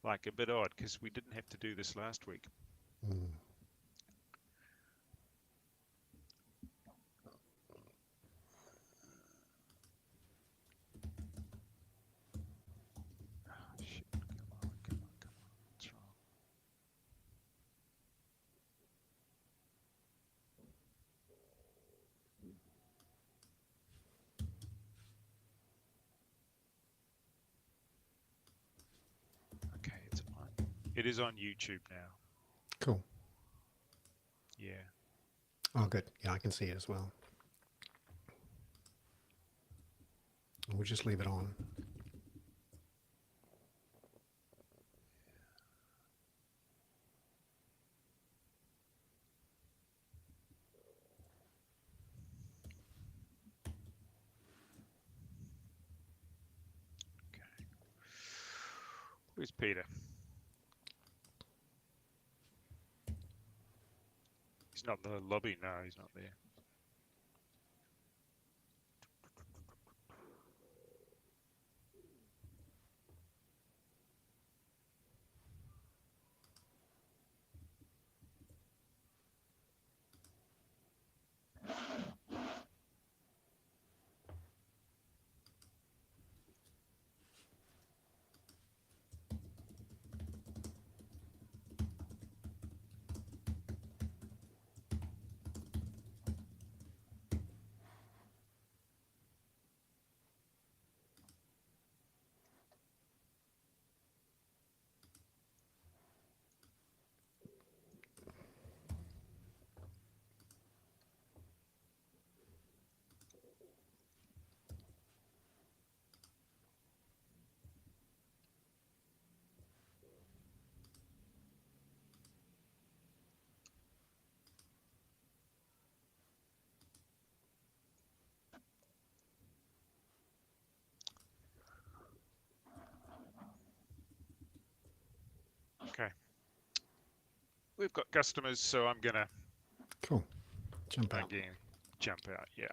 like a bit odd because we didn't have to do this last week. Mm. Oh, shit. Come on, come on, come on. What's wrong? Okay, it's on. It is on YouTube now. Cool. Yeah. Oh, good. Yeah, I can see it as well. We'll just leave it on. Okay. Where's Peter? He's not in the lobby. No, he's not there. Okay. We've got customers, so I'm gonna Cool. Jump out. again jump out. Yeah.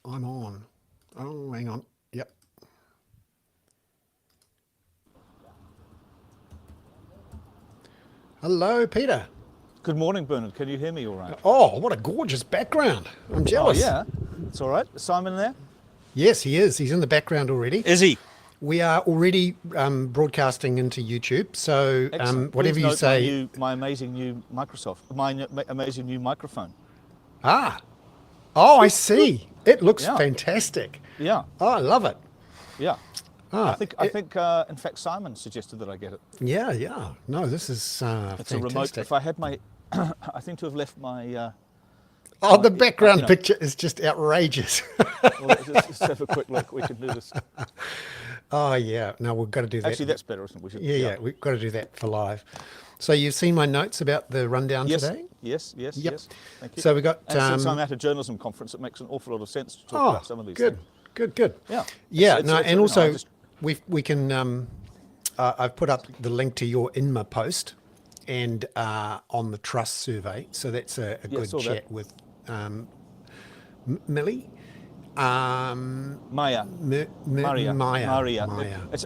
I'm on. Oh, hang on. Yep. Hello, Peter. Good morning, Bernard. Can you hear me all right? Oh, what a gorgeous background. I'm Oh, jealous. yeah. It's all right. Is Simon there? Yes, he is. He's in the background already. Is he? We are already broadcasting into YouTube. So Excellent. whatever Please you note say. my amazing new amazing new microphone. Ah. Oh, I see. It looks Yeah. fantastic. Yeah. Oh, I love it. Yeah. Ah, I think. In fact, Simon suggested that I get it. yeah, yeah. No, this is It's a remote. fantastic. If I had my, I seem to have left my. Oh, my the background you know, picture is just outrageous. well, let's have a quick look. We can do this. Oh, yeah. No, we've got to do that. Actually, that's better, isn't it? We should. Yeah, yeah, we've got to do that for live. So you've seen my notes about the rundown Yes. today? Yes. Yes. Yep. Yes. Thank you. So we got. And since I'm at a journalism conference, it makes an awful lot of sense to talk Oh, about some of these good, things. good, good. Yeah. Yeah, It's, no, it's, and I also just, we can. I've put up the link to your INMA post, and on the trust survey. So that's a Yeah, good saw that. chat with Millie. Maya. Maya. Maria.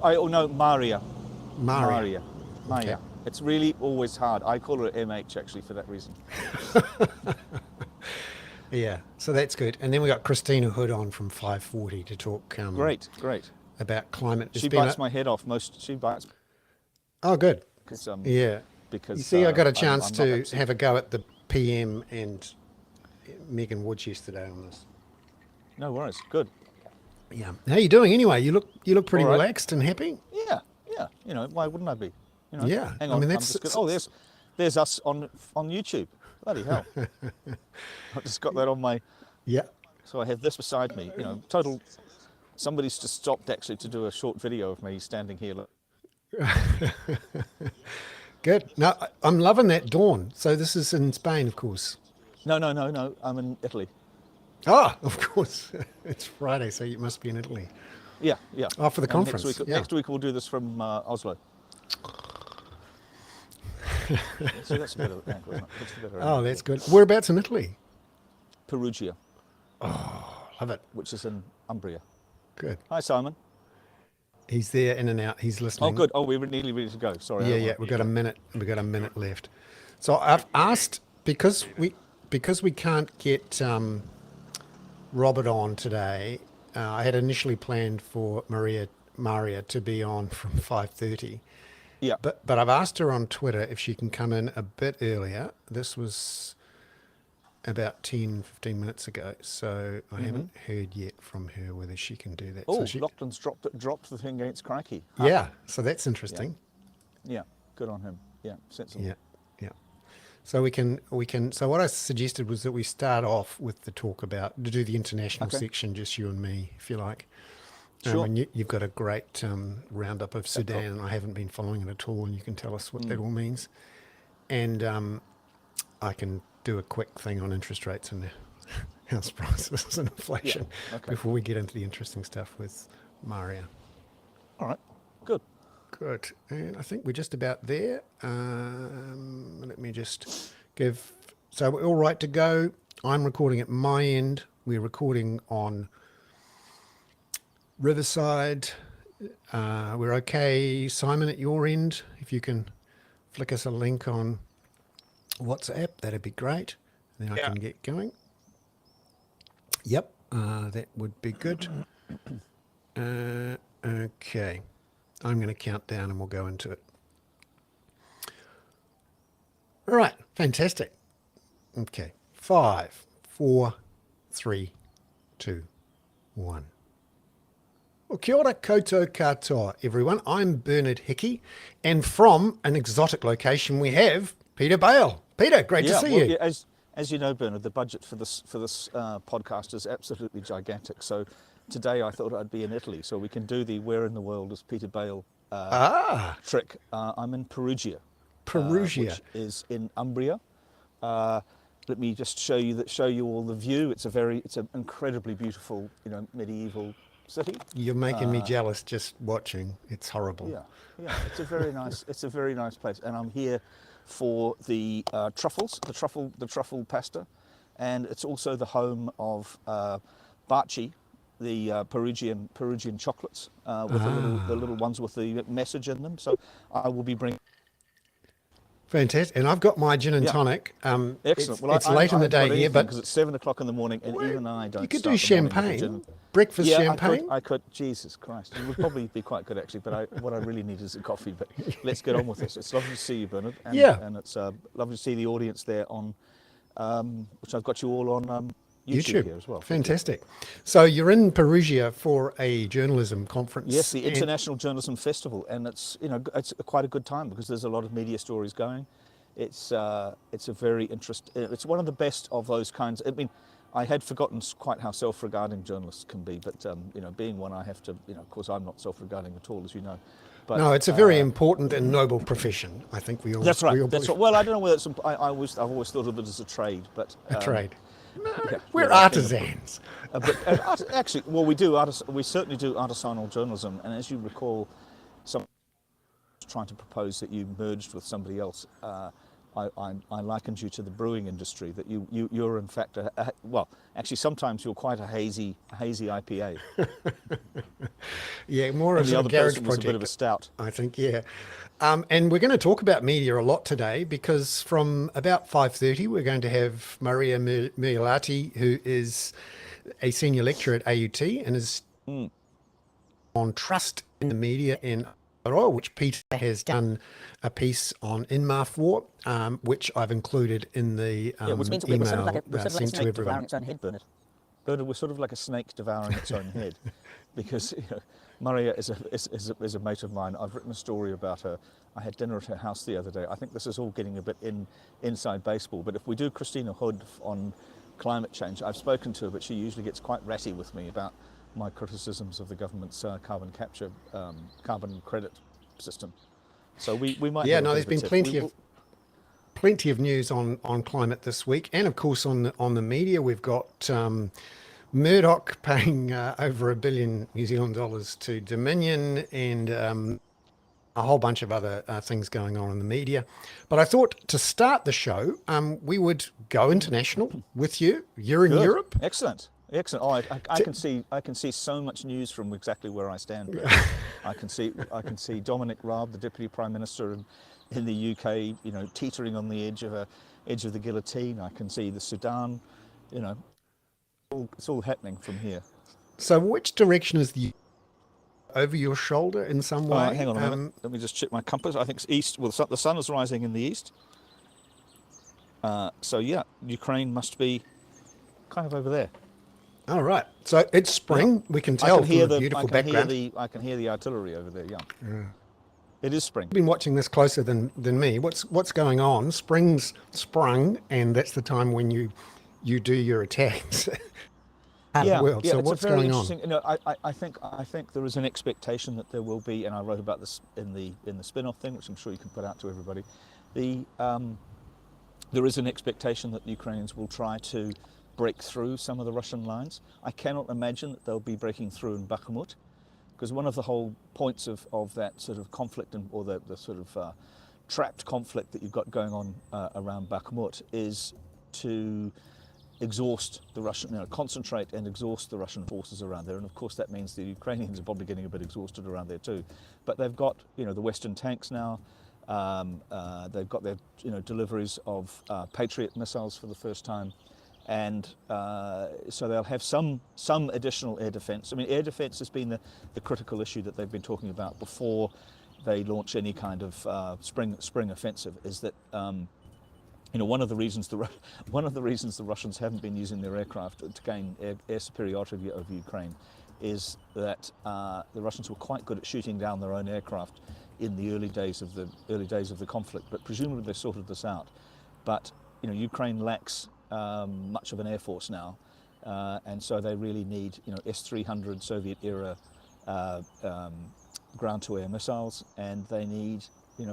Oh no, Maria. Maria. Maya. Okay. It's really always hard. I call her MH actually for that reason. Yeah, so that's good. And then we got Christina Hood on from 5:40 to talk Great. about climate. It's She been bites my head off most. She bites Oh, good. because Yeah. because You see, I got a I'm chance not to absolute- have a go at the PM and Megan Woods yesterday on this. No worries. Good. Yeah. How you doing anyway? You look pretty All right. relaxed and happy. Yeah. You know, why wouldn't I be? You know. Yeah, Hang I on. mean, I'm that's- just gonna, there's us on YouTube. Bloody hell. I've just got that on my. Yeah. So I have this beside me. You know, total. Somebody's just stopped actually to do a short video of me standing here. Look. Good. No, I'm loving that dawn. So this is in Spain, of course. No. I'm in Italy. Ah, of course. It's Friday, so you must be in Italy. Yeah. Oh, for the And conference. Yeah. Next week we'll do this from Oslo. So that's a better angle, isn't it? That's a better Oh, angle. that's good. Whereabouts in Italy? Perugia, Love it. which is in Umbria. Good. Hi, Simon. He's there in and out. He's Oh, listening. good. Oh, we're nearly ready to go. Sorry. I Yeah, don't yeah. wanna- We've got a minute. We've got a minute left. So I've asked because we can't get Robert on today. I had initially planned for Maria to be on from 5:30, Yeah. but I've asked her on Twitter if she can come in a bit earlier. This was about 10, 15 minutes ago, so I haven't heard yet from her whether she can do that. Oh, So she, Lachlan's dropped the thing against Crikey. yeah, so that's interesting. Yeah. Good on him. Yeah. Sensible. Yeah, yeah. So we can. So what I suggested was that we start off with the talk about to do the international Okay. section, just you and me, if you like. Sure. And you've got a great roundup of Sudan, and I haven't been following it at all, and you can tell us what that all means. And I can do a quick thing on interest rates and house prices and inflation Okay. before we get into the interesting stuff with Maria. All right. Good. Good. And I think we're just about there. Let me just give. So we're all right to go. I'm recording at my end. We're recording on Riverside. We're okay. Simon, at your end, if you can flick us a link on WhatsApp, that'd be great. Then I Yeah. can get going. Yep, that would be good. Okay. I'm going to count down and we'll go into it. All right, fantastic. Okay, 5, 4, 3, 2, 1. Well, kia ora koutou katoa, everyone. I'm Bernard Hickey, and from an exotic location we have Peter Bale. Peter, great to see you. Yeah, as you know, Bernard, the budget for this podcast is absolutely gigantic. So today I thought I'd be in Italy, so we can do the "Where in the world is Peter Bale" trick. I'm in Perugia. Perugia. Which is in Umbria. Let me just show you all the view. It's an incredibly beautiful, medieval city. You're making me jealous just watching. It's horrible. Yeah, it's a very nice. It's a very nice place, and I'm here for the truffles, the truffle pasta, and it's also the home of Baci, the Perugian chocolates with the little ones with the message in them. So I will be bringing. Fantastic. And I've got my gin and tonic. Excellent. It's late in the day here, but because it's 7 o'clock in the morning, and even I don't. you could start do the morning with a champagne, gin. breakfast Yeah, champagne. I could. Jesus Christ, it would probably be quite good actually. But what I really need is a coffee. But let's get on with this. It's lovely to see you, Bernard. And, Yeah. and it's lovely to see the audience there on, which I've got you all on YouTube here as well. Fantastic. So you're in Perugia for a journalism conference. Yes, the and- International Journalism Festival, and it's quite a good time because there's a lot of media stories going. It's a very it's one of the best of those kinds. I mean, I had forgotten quite how self-regarding journalists can be, but being one, I have to. Of course, I'm not self-regarding at all, as you know. But No, it's a very important and noble profession. I think we all. that's right. we all That's right. believe- Well, I don't know whether I've always thought of it as a trade, but A trade. No, yeah, we're yeah, artisans. actually, well, we certainly do artisanal journalism, and as you recall, some trying to propose that you merged with somebody else. I likened you to the brewing industry. That you're in fact well, actually sometimes you're quite a hazy IPA. Yeah, more And as the a other garage person was a project. bit of a stout. I think, yeah. And we're going to talk about media a lot today because from about 5:30 we're going to have Maria Migliati, who is a senior lecturer at AUT and is on trust in the media in Aroa, which Peter has done a piece on in War, which I've included in the Which means we're email sort of like a sent to snake devouring everyone. its own head, Bernard. Bernard, we're sort of like a snake devouring its own head, because Maria is a mate of mine. I've written a story about her. I had dinner at her house the other day. I think this is all getting a bit inside baseball, but if we do Christina Hood on climate change, I've spoken to her, but she usually gets quite ratty with me about my criticisms of the government's carbon credit system. So we might. Yeah, have a no, bit there's of a been tip. plenty of news on climate this week, and of course on the media we've got Murdoch paying over $1 billion New Zealand dollars to Dominion, and a whole bunch of other things going on in the media. But I thought to start the show, we would go international with you. You're in Good. Europe. Excellent. Excellent. Oh, I can see so much news from exactly where I stand. I can see Dominic Raab, the Deputy Prime Minister in the UK, you know, teetering on the edge of the guillotine. I can see the Sudan, you know, it's all happening from here. So which direction is the over your shoulder in some way? Hang on a minute. Let me just check my compass. I think it's east. Well, the sun is rising in the east. So yeah, Ukraine must be kind of over there. All right. So it's spring. Yeah. We can tell from the beautiful I can hear the artillery over there. Yeah. It is spring. You've been watching this closer than me. What's going on? Spring's sprung, and that's the time when you do your attacks. Yeah, world. yeah. So It's what's a very going on? interesting. You know, I think there is an expectation that there will be, and I wrote about this in the spin-off thing, which I'm sure you can put out to everybody. There is an expectation that the Ukrainians will try to break through some of the Russian lines. I cannot imagine that they'll be breaking through in Bakhmut, because one of the whole points of that sort of conflict, or the sort of trapped conflict that you've got going on around Bakhmut, is to exhaust the Russian, concentrate and exhaust the Russian forces around there. And of course that means the Ukrainians are probably getting a bit exhausted around there too. But they've got, the Western tanks now. They've got their, deliveries of Patriot missiles for the first time. And so they'll have some additional air defence. I mean, air defence has been the critical issue that they've been talking about before they launch any kind of spring offensive. Is that one of the reasons the Russians haven't been using their aircraft to gain air superiority over Ukraine is that the Russians were quite good at shooting down their own aircraft in the early days of the conflict. But presumably they sorted this out. But Ukraine lacks much of an air force now, and so they really need S-300 Soviet era ground-to-air missiles, and they need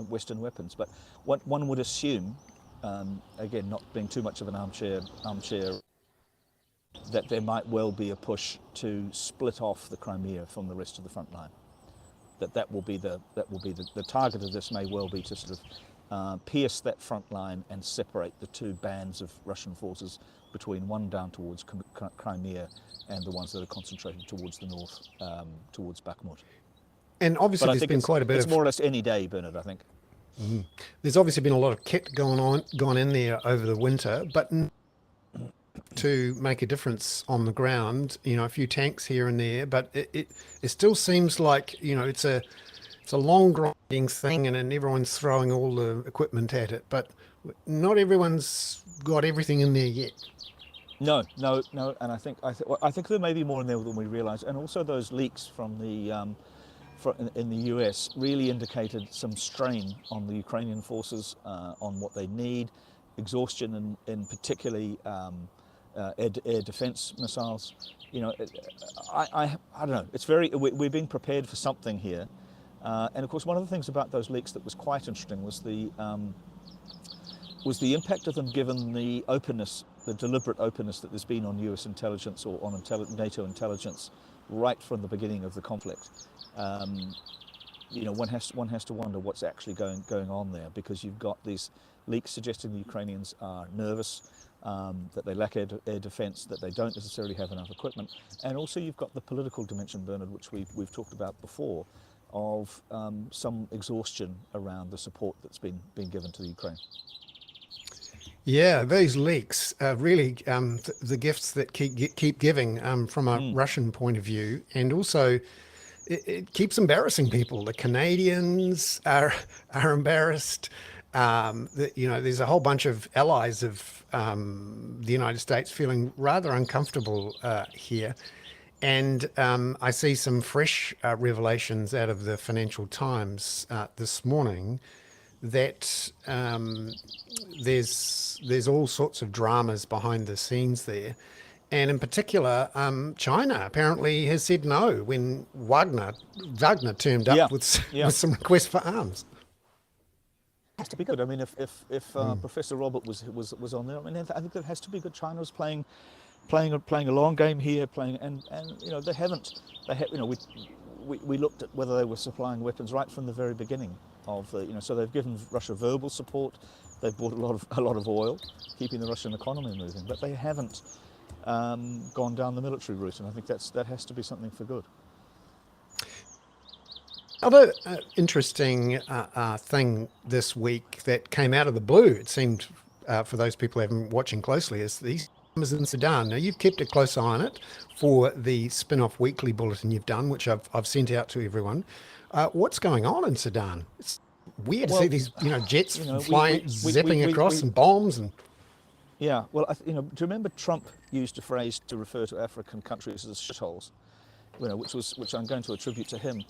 Western weapons. But what one would assume, again, not being too much of an armchair, that there might well be a push to split off the Crimea from the rest of the front line. That will be the target of this. May well be to sort of pierce that front line and separate the two bands of Russian forces between one down towards Crimea and the ones that are concentrated towards the north, towards Bakhmut. And obviously there's been quite a bit it's of... more or less any day, Bernard, I think. There's obviously been a lot of kit gone in there over the winter, but to make a difference on the ground, a few tanks here and there, but it still seems like, it's a long grinding thing, and then everyone's throwing all the equipment at it, but not everyone's got everything in there yet. No, and I think there may be more in there than we realise, and also those leaks from the in the US really indicated some strain on the Ukrainian forces, on what they need, exhaustion in particularly air defence missiles. I don't know. It's we're being prepared for something here, and of course one of the things about those leaks that was quite interesting was the impact of them, given the openness, the deliberate openness that there's been on US intelligence or on NATO intelligence right from the beginning of the conflict. One has to wonder what's actually going on there, because you've got these leaks suggesting the Ukrainians are nervous, that they lack air defence, that they don't necessarily have enough equipment, and also you've got the political dimension, Bernard, which we've talked about before, of some exhaustion around the support that's been given to the Ukraine. Yeah, those leaks are really the gifts that keep giving from a Russian point of view, and also it keeps embarrassing people. The Canadians are embarrassed. There's a whole bunch of allies of the United States feeling rather uncomfortable here, and I see some fresh revelations out of the Financial Times this morning that there's all sorts of dramas behind the scenes there. And in particular, China apparently has said no when Wagner turned up with some requests for arms. Has to be good. I mean, if Professor Robert was on there, I mean, I think that has to be good. China's playing a long game here, and they haven't. We looked at whether they were supplying weapons right from the very beginning of the, so they've given Russia verbal support. They've bought a lot of oil, keeping the Russian economy moving, but they haven't gone down the military route, and I think that has to be something for good. Other interesting thing this week that came out of the blue, it seemed, for those people who haven't been watching closely, is these numbers in Sudan. Now, you've kept a close eye on it for the spin-off weekly bulletin you've done, which I've sent out to everyone. What's going on in Sudan? It's weird to see these, jets flying, zipping across and bombs and. Yeah, well, do you remember Trump used a phrase to refer to African countries as shitholes, which I'm going to attribute to him.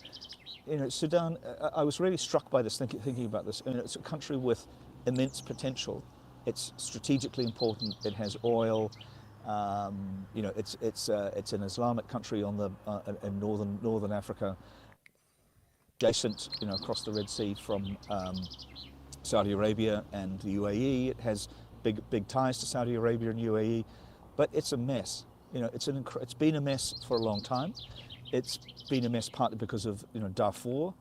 Sudan, I was really struck by this, thinking about this. It's a country with immense potential. It's strategically important. It has oil. It's an Islamic country on the in northern Africa, adjacent, across the Red Sea from Saudi Arabia and the UAE. It has big ties to Saudi Arabia and UAE, but it's a mess. It's been a mess for a long time. It's been a mess partly because of Darfur.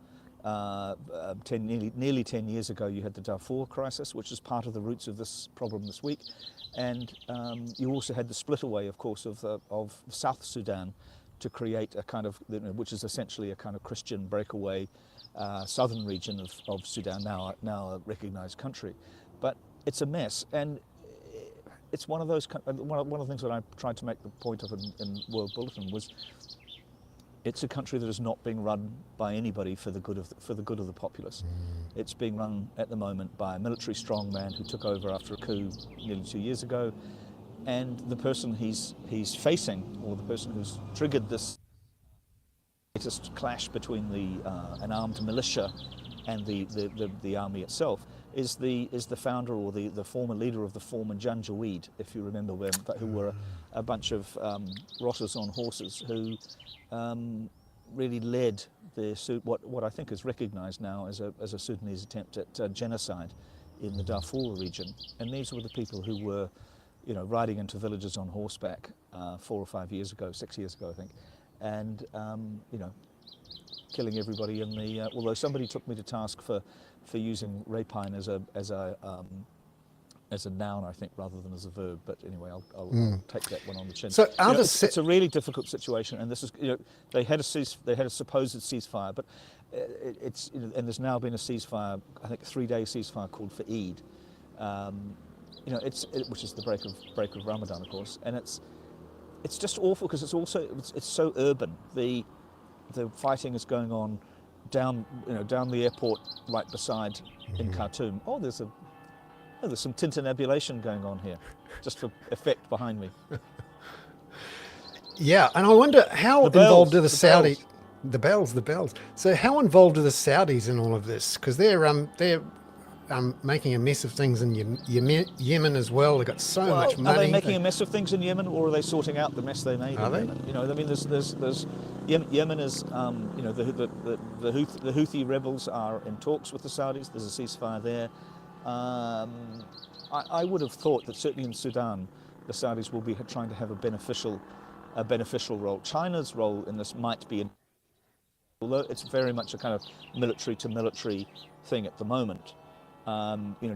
Nearly 10 years ago, you had the Darfur crisis, which is part of the roots of this problem this week, and you also had the split away, of course, of South Sudan to create a kind of, which is essentially a kind of Christian breakaway southern region of Sudan, now a recognized country. But it's a mess, and it's one of those. One of the things that I tried to make the point of in World Bulletin was, it's a country that is not being run by anybody for the good of the populace. It's being run at the moment by a military strongman who took over after a coup nearly 2 years ago, and the person he's facing, or the person who's triggered this latest clash between an armed militia and the army itself, is the founder, or the former leader of the former Janjaweed, if you remember, who were a bunch of rotters on horses who really led what I think is recognised now as a Sudanese attempt at genocide in the Darfur region. And these were the people who were, riding into villages on horseback 4 or 5 years ago, 6 years ago, I think, and killing everybody in the. Although somebody took me to task for using rapine as a noun, I think, rather than as a verb. But anyway, I'll take that one on the chin. So it's a really difficult situation, and this is, they had a supposed ceasefire, but and there's now been a ceasefire, I think 3-day ceasefire called for Eid. Which is the break of Ramadan, of course, and it's just awful because it's so urban. The fighting is going on down the airport right beside in Khartoum. Oh, there's some tintinnabulation going on here, just for effect behind me. Yeah, and I wonder how involved are the Saudis. The bells. So how involved are the Saudis in all of this? Because they're making a mess of things in Yemen as well. They've got so much money. Are they making a mess of things in Yemen, or are they sorting out the mess they made in Yemen? There's Yemen is, the Houthi rebels are in talks with the Saudis. There's a ceasefire there. I would have thought that certainly in Sudan, the Saudis will be trying to have a beneficial role. China's role in this might be, although it's very much a kind of military to military thing at the moment.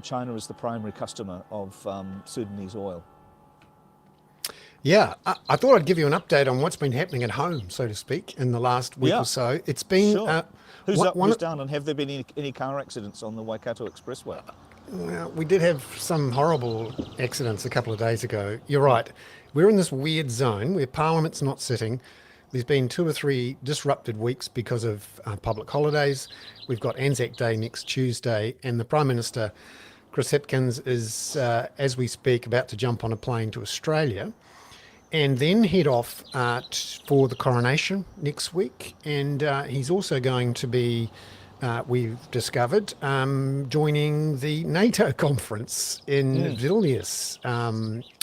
China is the primary customer of Sudanese oil. Yeah, I thought I'd give you an update on what's been happening at home, so to speak, in the last week or so. It's been... Sure. Who's down, and have there been any car accidents on the Waikato Expressway? Well, we did have some horrible accidents a couple of days ago. You're right. We're in this weird zone where Parliament's not sitting. There's been 2 or 3 disrupted weeks because of public holidays. We've got Anzac Day next Tuesday, and the Prime Minister, Chris Hipkins, is, as we speak, about to jump on a plane to Australia and then head off for the coronation next week. And he's also going to be, we've discovered, joining the NATO conference in Vilnius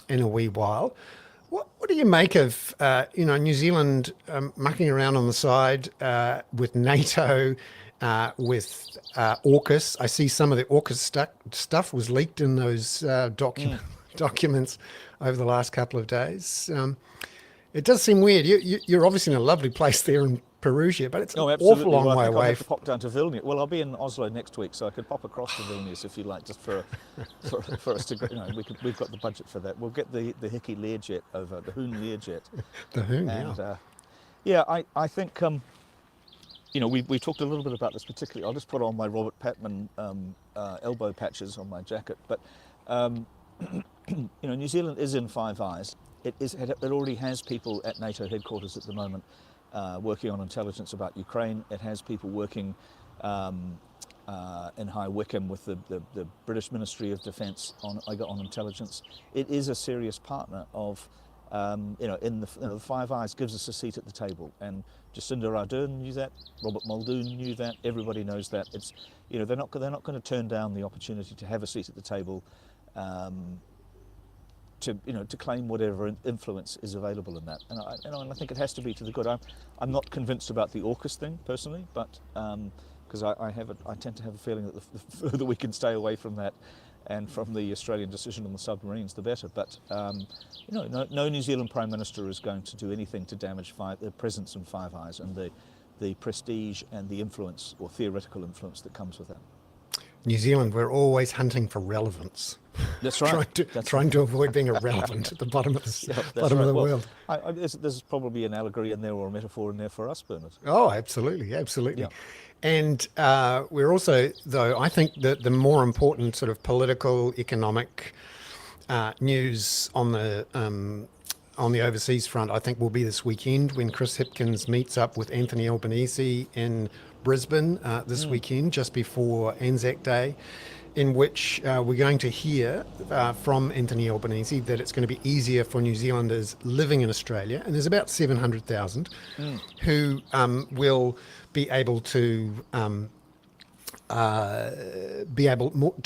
in a wee while. What do you make of, New Zealand mucking around on the side with NATO, with AUKUS? I see some of the AUKUS stuff was leaked in those documents over the last couple of days. It does seem weird. You're obviously in a lovely place there in Perugia, but it's an Oh, awful absolutely. long Well, I way think I'll away. have to pop down to Vilnius. Well, I'll be in Oslo next week, so I could pop across to Vilnius if you like, just for us to go. We've got the budget for that. We'll get the Hickey Learjet over, the Hoon Learjet. The Hoon, And yeah. yeah, I think we talked a little bit about this particularly. I'll just put on my Robert Patman elbow patches on my jacket, but New Zealand is in Five Eyes. It already has people at NATO headquarters at the moment working on intelligence about Ukraine. It has people working in High Wycombe with the British Ministry of Defence on intelligence. It is a serious partner of, the Five Eyes gives us a seat at the table. And Jacinda Ardern knew that, Robert Muldoon knew that, everybody knows that. It's, they're not going to turn down the opportunity to have a seat at the table, to claim whatever influence is available in that. And I think it has to be to the good. I'm not convinced about the AUKUS thing personally, but because I tend to have a feeling that the further we can stay away from that and from the Australian decision on the submarines, the better. But no New Zealand Prime Minister is going to do anything to damage the presence in Five Eyes and the prestige and the influence or theoretical influence that comes with that. New Zealand, we're always hunting for relevance. That's right. trying to avoid being irrelevant at the bottom of the world. There's probably an allegory in there or a metaphor in there for us, Bernard. Oh, absolutely. Yeah. And we're also, though, I think that the more important sort of political, economic news on the overseas front, I think, will be this weekend when Chris Hipkins meets up with Anthony Albanese in Brisbane this weekend, just before Anzac Day, in which we're going to hear from Anthony Albanese that it's going to be easier for New Zealanders living in Australia, and there's about 700,000 who will be able to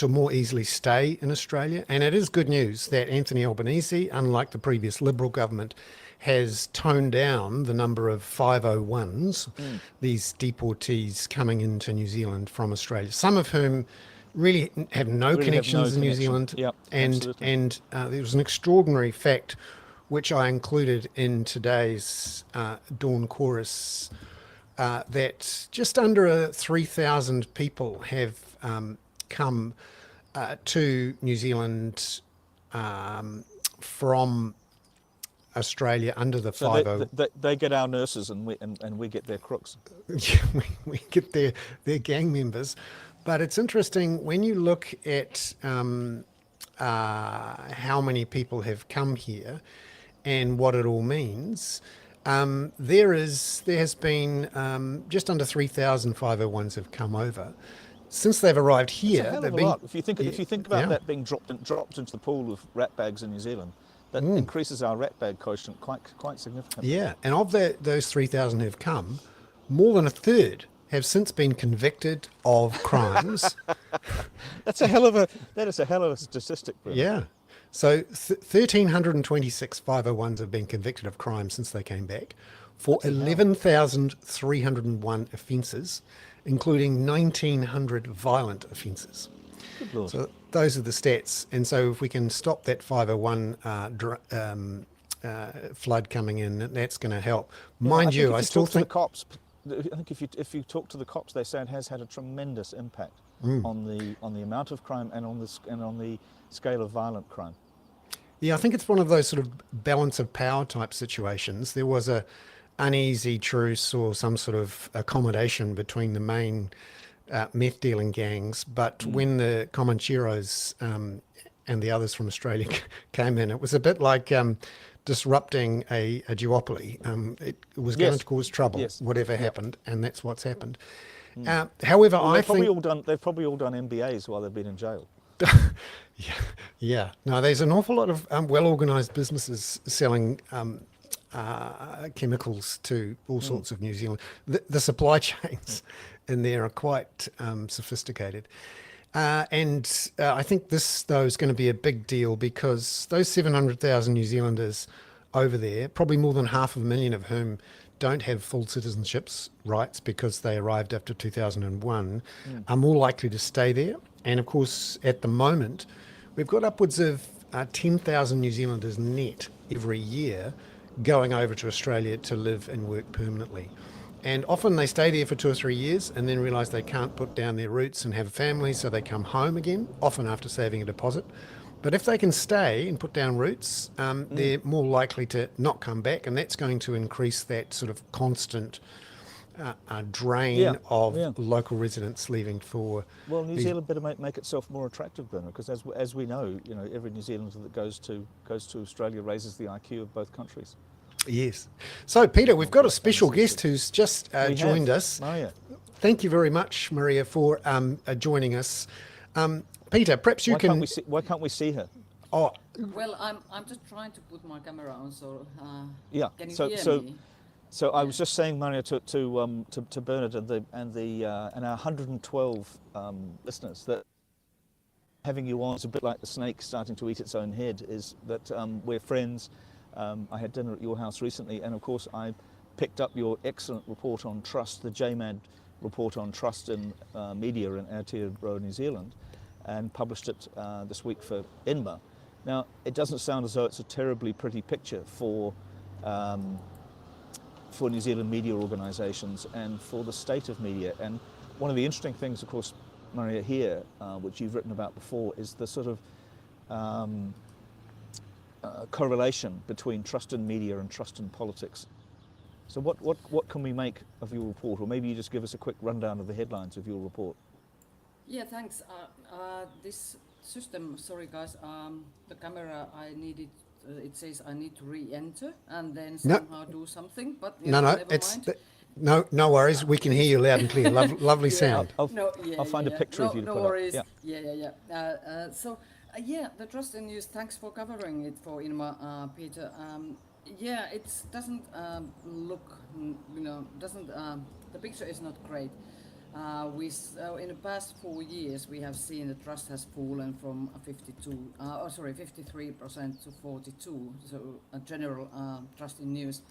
more easily stay in Australia. And it is good news that Anthony Albanese, unlike the previous Liberal government, has toned down the number of 501s, these deportees coming into New Zealand from Australia, some of whom really have no connections in New Zealand. Yep, and there was an extraordinary fact which I included in today's Dawn Chorus, that just under 3,000 people have come to New Zealand from Australia under the 50. They get our nurses and we get their crooks. Yeah, we get their gang members. But it's interesting when you look at how many people have come here and what it all means. There has been just under 3,000 501s have come over. Since they've arrived here, It's a hell of a lot. If you think about that being dropped into the pool of rat bags in New Zealand, that increases our rat bag quotient quite significantly. Yeah, and of those 3,000 who've come, more than a third have since been convicted of crimes. That is a hell of a statistic, Bro. Yeah. So 1,326 501s have been convicted of crimes since they came back for 11,301 offences, including 1,900 violent offences. Good Lord. So those are the stats. And so if we can stop that 501 flood coming in, that's going to help. Mind you, I still think... I think if you talk to the cops, they say it has had a tremendous impact on the amount of crime and on the scale of violent crime. Yeah, I think it's one of those sort of balance of power type situations. There was a uneasy truce or some sort of accommodation between the main meth dealing gangs, but when the Comancheros and the others from Australia came in, it was a bit like disrupting a duopoly. It was going to cause trouble, whatever happened, and that's what's happened. However, they've probably all done MBAs while they've been in jail. Yeah. No, there's an awful lot of well-organised businesses selling chemicals to all sorts of New Zealand. The supply chains in there are quite sophisticated. And I think this, though, is going to be a big deal because those 700,000 New Zealanders over there, probably more than 500,000 of whom don't have full citizenships rights because they arrived after 2001, are more likely to stay there. And of course, at the moment, we've got upwards of 10,000 New Zealanders net every year going over to Australia to live and work permanently. And often they stay there for 2 or 3 years and then realise they can't put down their roots and have a family, so they come home again, often after saving a deposit. But if they can stay and put down roots, they're more likely to not come back, and that's going to increase that sort of constant drain Yeah, of yeah. local residents leaving for Well, New these. Zealand better make itself more attractive, Bernard, because as we know, every New Zealander that goes to Australia raises the IQ of both countries. Yes. So, Peter, we've got a Quite special famous guest history. who's just We joined have us. Maria. Thank you very much, Maria, for joining us. Peter, perhaps you can. Why can't we see her? Oh, Well, I'm just trying to put my camera on, so Yeah. can you So hear so me? so I was just saying, Maria, to Bernard and our 112 listeners, that having you on is a bit like the snake starting to eat its own head. Is that we're friends. I had dinner at your house recently, and of course I picked up your excellent report on trust, the JMAD report on trust in media in Aotearoa, New Zealand, and published it this week for INMA. Now, it doesn't sound as though it's a terribly pretty picture for New Zealand media organisations and for the state of media. And one of the interesting things, of course, Maria, here, which you've written about before, is the sort of correlation between trust in media and trust in politics. So what can we make of your report? Or maybe you just give us a quick rundown of the headlines of your report. Yeah, thanks. This system, sorry guys, the camera I needed. It says I need to re-enter and then No. somehow do something, but no, never it's mind. no worries. We can hear you loud and clear. Lovely Yeah. sound. I'll I'll find a picture of you to no put up. worries. Yeah. Yeah. The trust in news. Thanks for covering it for Inma, Peter. It doesn't look, doesn't. The picture is not great. In the past 4 years, we have seen the trust has fallen from 53% to 42. So a general trust in news.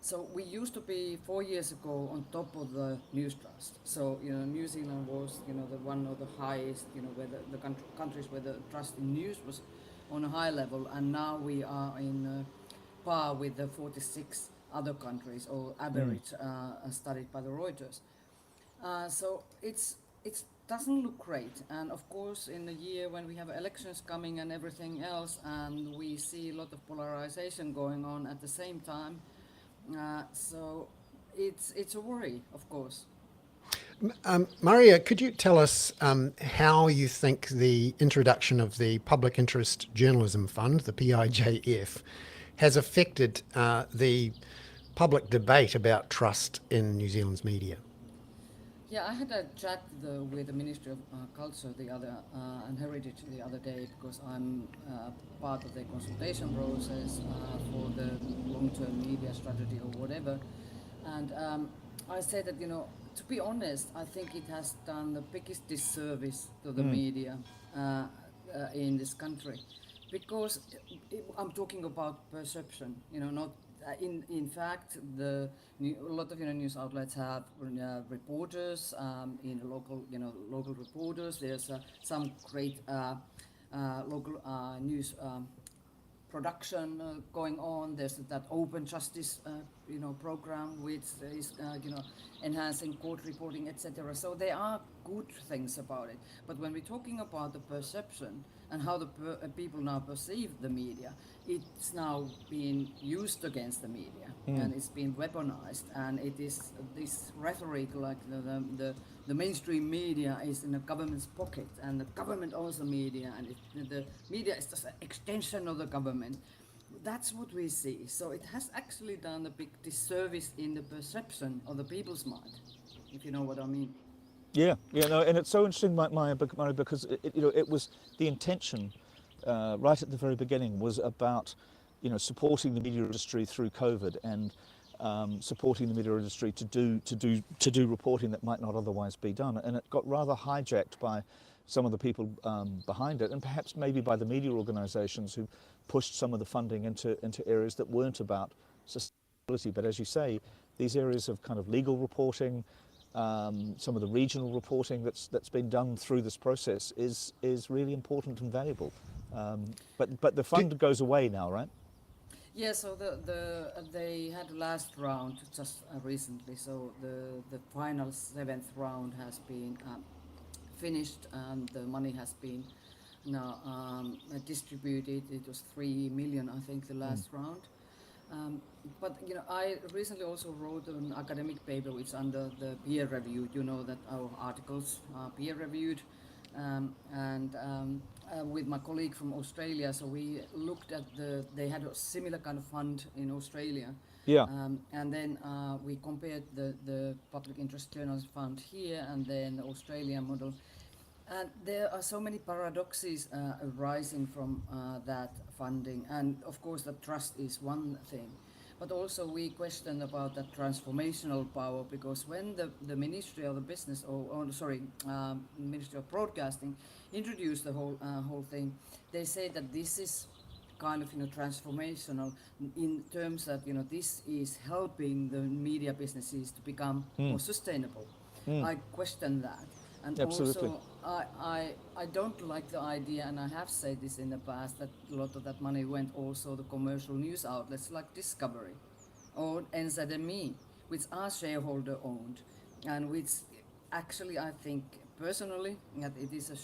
So we used to be 4 years ago on top of the news trust. So New Zealand was the one of the highest, where the countries where the trust in news was on a high level, and now we are in par with the 46 other countries or average studied by the Reuters. So it doesn't look great, and of course in a year when we have elections coming and everything else, and we see a lot of polarization going on at the same time. So it's a worry, of course. Maria, could you tell us how you think the introduction of the Public Interest Journalism Fund, the PIJF, has affected the public debate about trust in New Zealand's media? Yeah, I had a chat with the Ministry of Culture and Heritage the other day, because I'm part of the consultation process for the long-term media strategy or whatever. And I said that, to be honest, I think it has done the biggest disservice to the media in this country, because I'm talking about perception, not. In fact, a lot of news outlets have reporters in local reporters. There's some great local news production going on. There's that open justice program, which is enhancing court reporting, etc. So there are good things about it. But when we're talking about the perception and how the people now perceive the media, it's now being used against the media, and it's been weaponized, and it is this rhetoric like the mainstream media is in the government's pocket, and the government owns the media, and the media is just an extension of the government. That's what we see. So it has actually done a big disservice in the perception of the people's mind, if you know what I mean. Yeah, no, and it's so interesting, Maria, because it was the intention right at the very beginning was about supporting the media industry through COVID and supporting the media industry to do reporting that might not otherwise be done, and it got rather hijacked by some of the people behind it, and perhaps maybe by the media organisations who pushed some of the funding into areas that weren't about sustainability. But as you say, these areas of kind of legal reporting, some of the regional reporting that's been done through this process is really important and valuable. But the fund goes away now, right? Yeah, so they had last round just recently. So the final seventh round has been finished, and the money has been now distributed. It was 3 million, I think, the last round. Um, but I recently also wrote an academic paper which under the peer review. You know that our articles are peer reviewed, and with my colleague from Australia. So we looked at they had a similar kind of fund in Australia. Yeah. And then we compared the public interest journalism fund here and then the Australian model. And there are so many paradoxes arising from that funding. And of course, the trust is one thing. But also we question about that transformational power, because when the Ministry of the Business, Ministry of Broadcasting introduced the whole thing, they say that this is kind of transformational in terms that this is helping the media businesses to become more sustainable. I question that. And Absolutely. also, I don't like the idea, and I have said this in the past, that a lot of that money went also to commercial news outlets like Discovery or NZME, which are shareholder owned, and which actually I think personally that it is a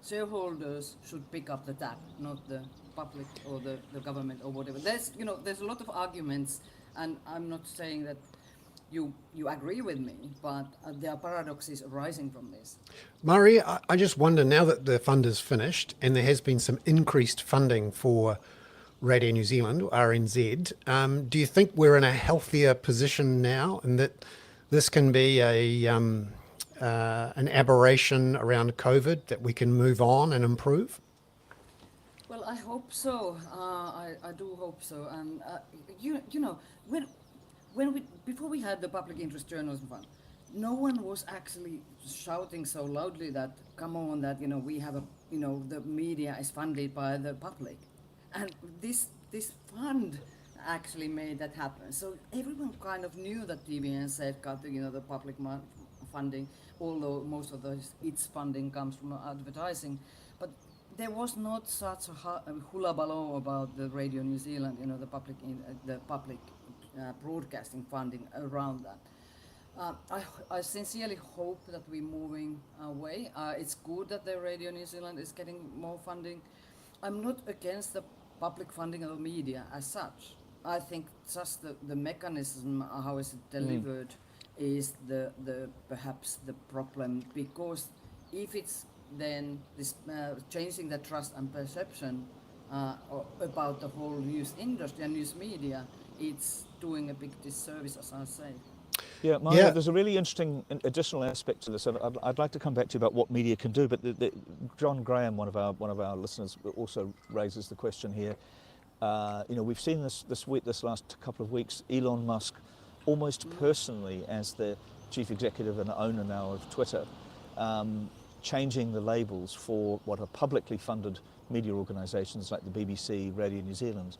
shareholders should pick up the tab, not the public or the government or whatever. There's a lot of arguments, and I'm not saying that you agree with me, but there are paradoxes arising from this. Murray, I just wonder, now that the fund is finished and there has been some increased funding for Radio New Zealand, or RNZ, do you think we're in a healthier position now, and that this can be an aberration around COVID, that we can move on and improve? Well, I hope so. I do hope so. And before we had the public interest journalism fund, no one was actually shouting so loudly that come on, that we have the media is funded by the public, and this fund actually made that happen. So everyone kind of knew that TVN got the public funding, although most of its funding comes from advertising, but there was not such a hullabaloo about the Radio New Zealand, the public broadcasting funding around that. I sincerely hope that we're moving away. It's good that the Radio New Zealand is getting more funding. I'm not against the public funding of the media as such. I think just the mechanism, how is it delivered, is the perhaps the problem, because if it's then this changing the trust and perception about the whole news industry and news media, it's doing a big disservice, as I say. Yeah, Mario, there's a really interesting additional aspect to this. I'd like to come back to you about what media can do, but John Graham, one of our listeners, also raises the question here. We've seen this last couple of weeks, Elon Musk, almost personally as the chief executive and owner now of Twitter, changing the labels for what are publicly funded media organisations like the BBC, Radio New Zealand,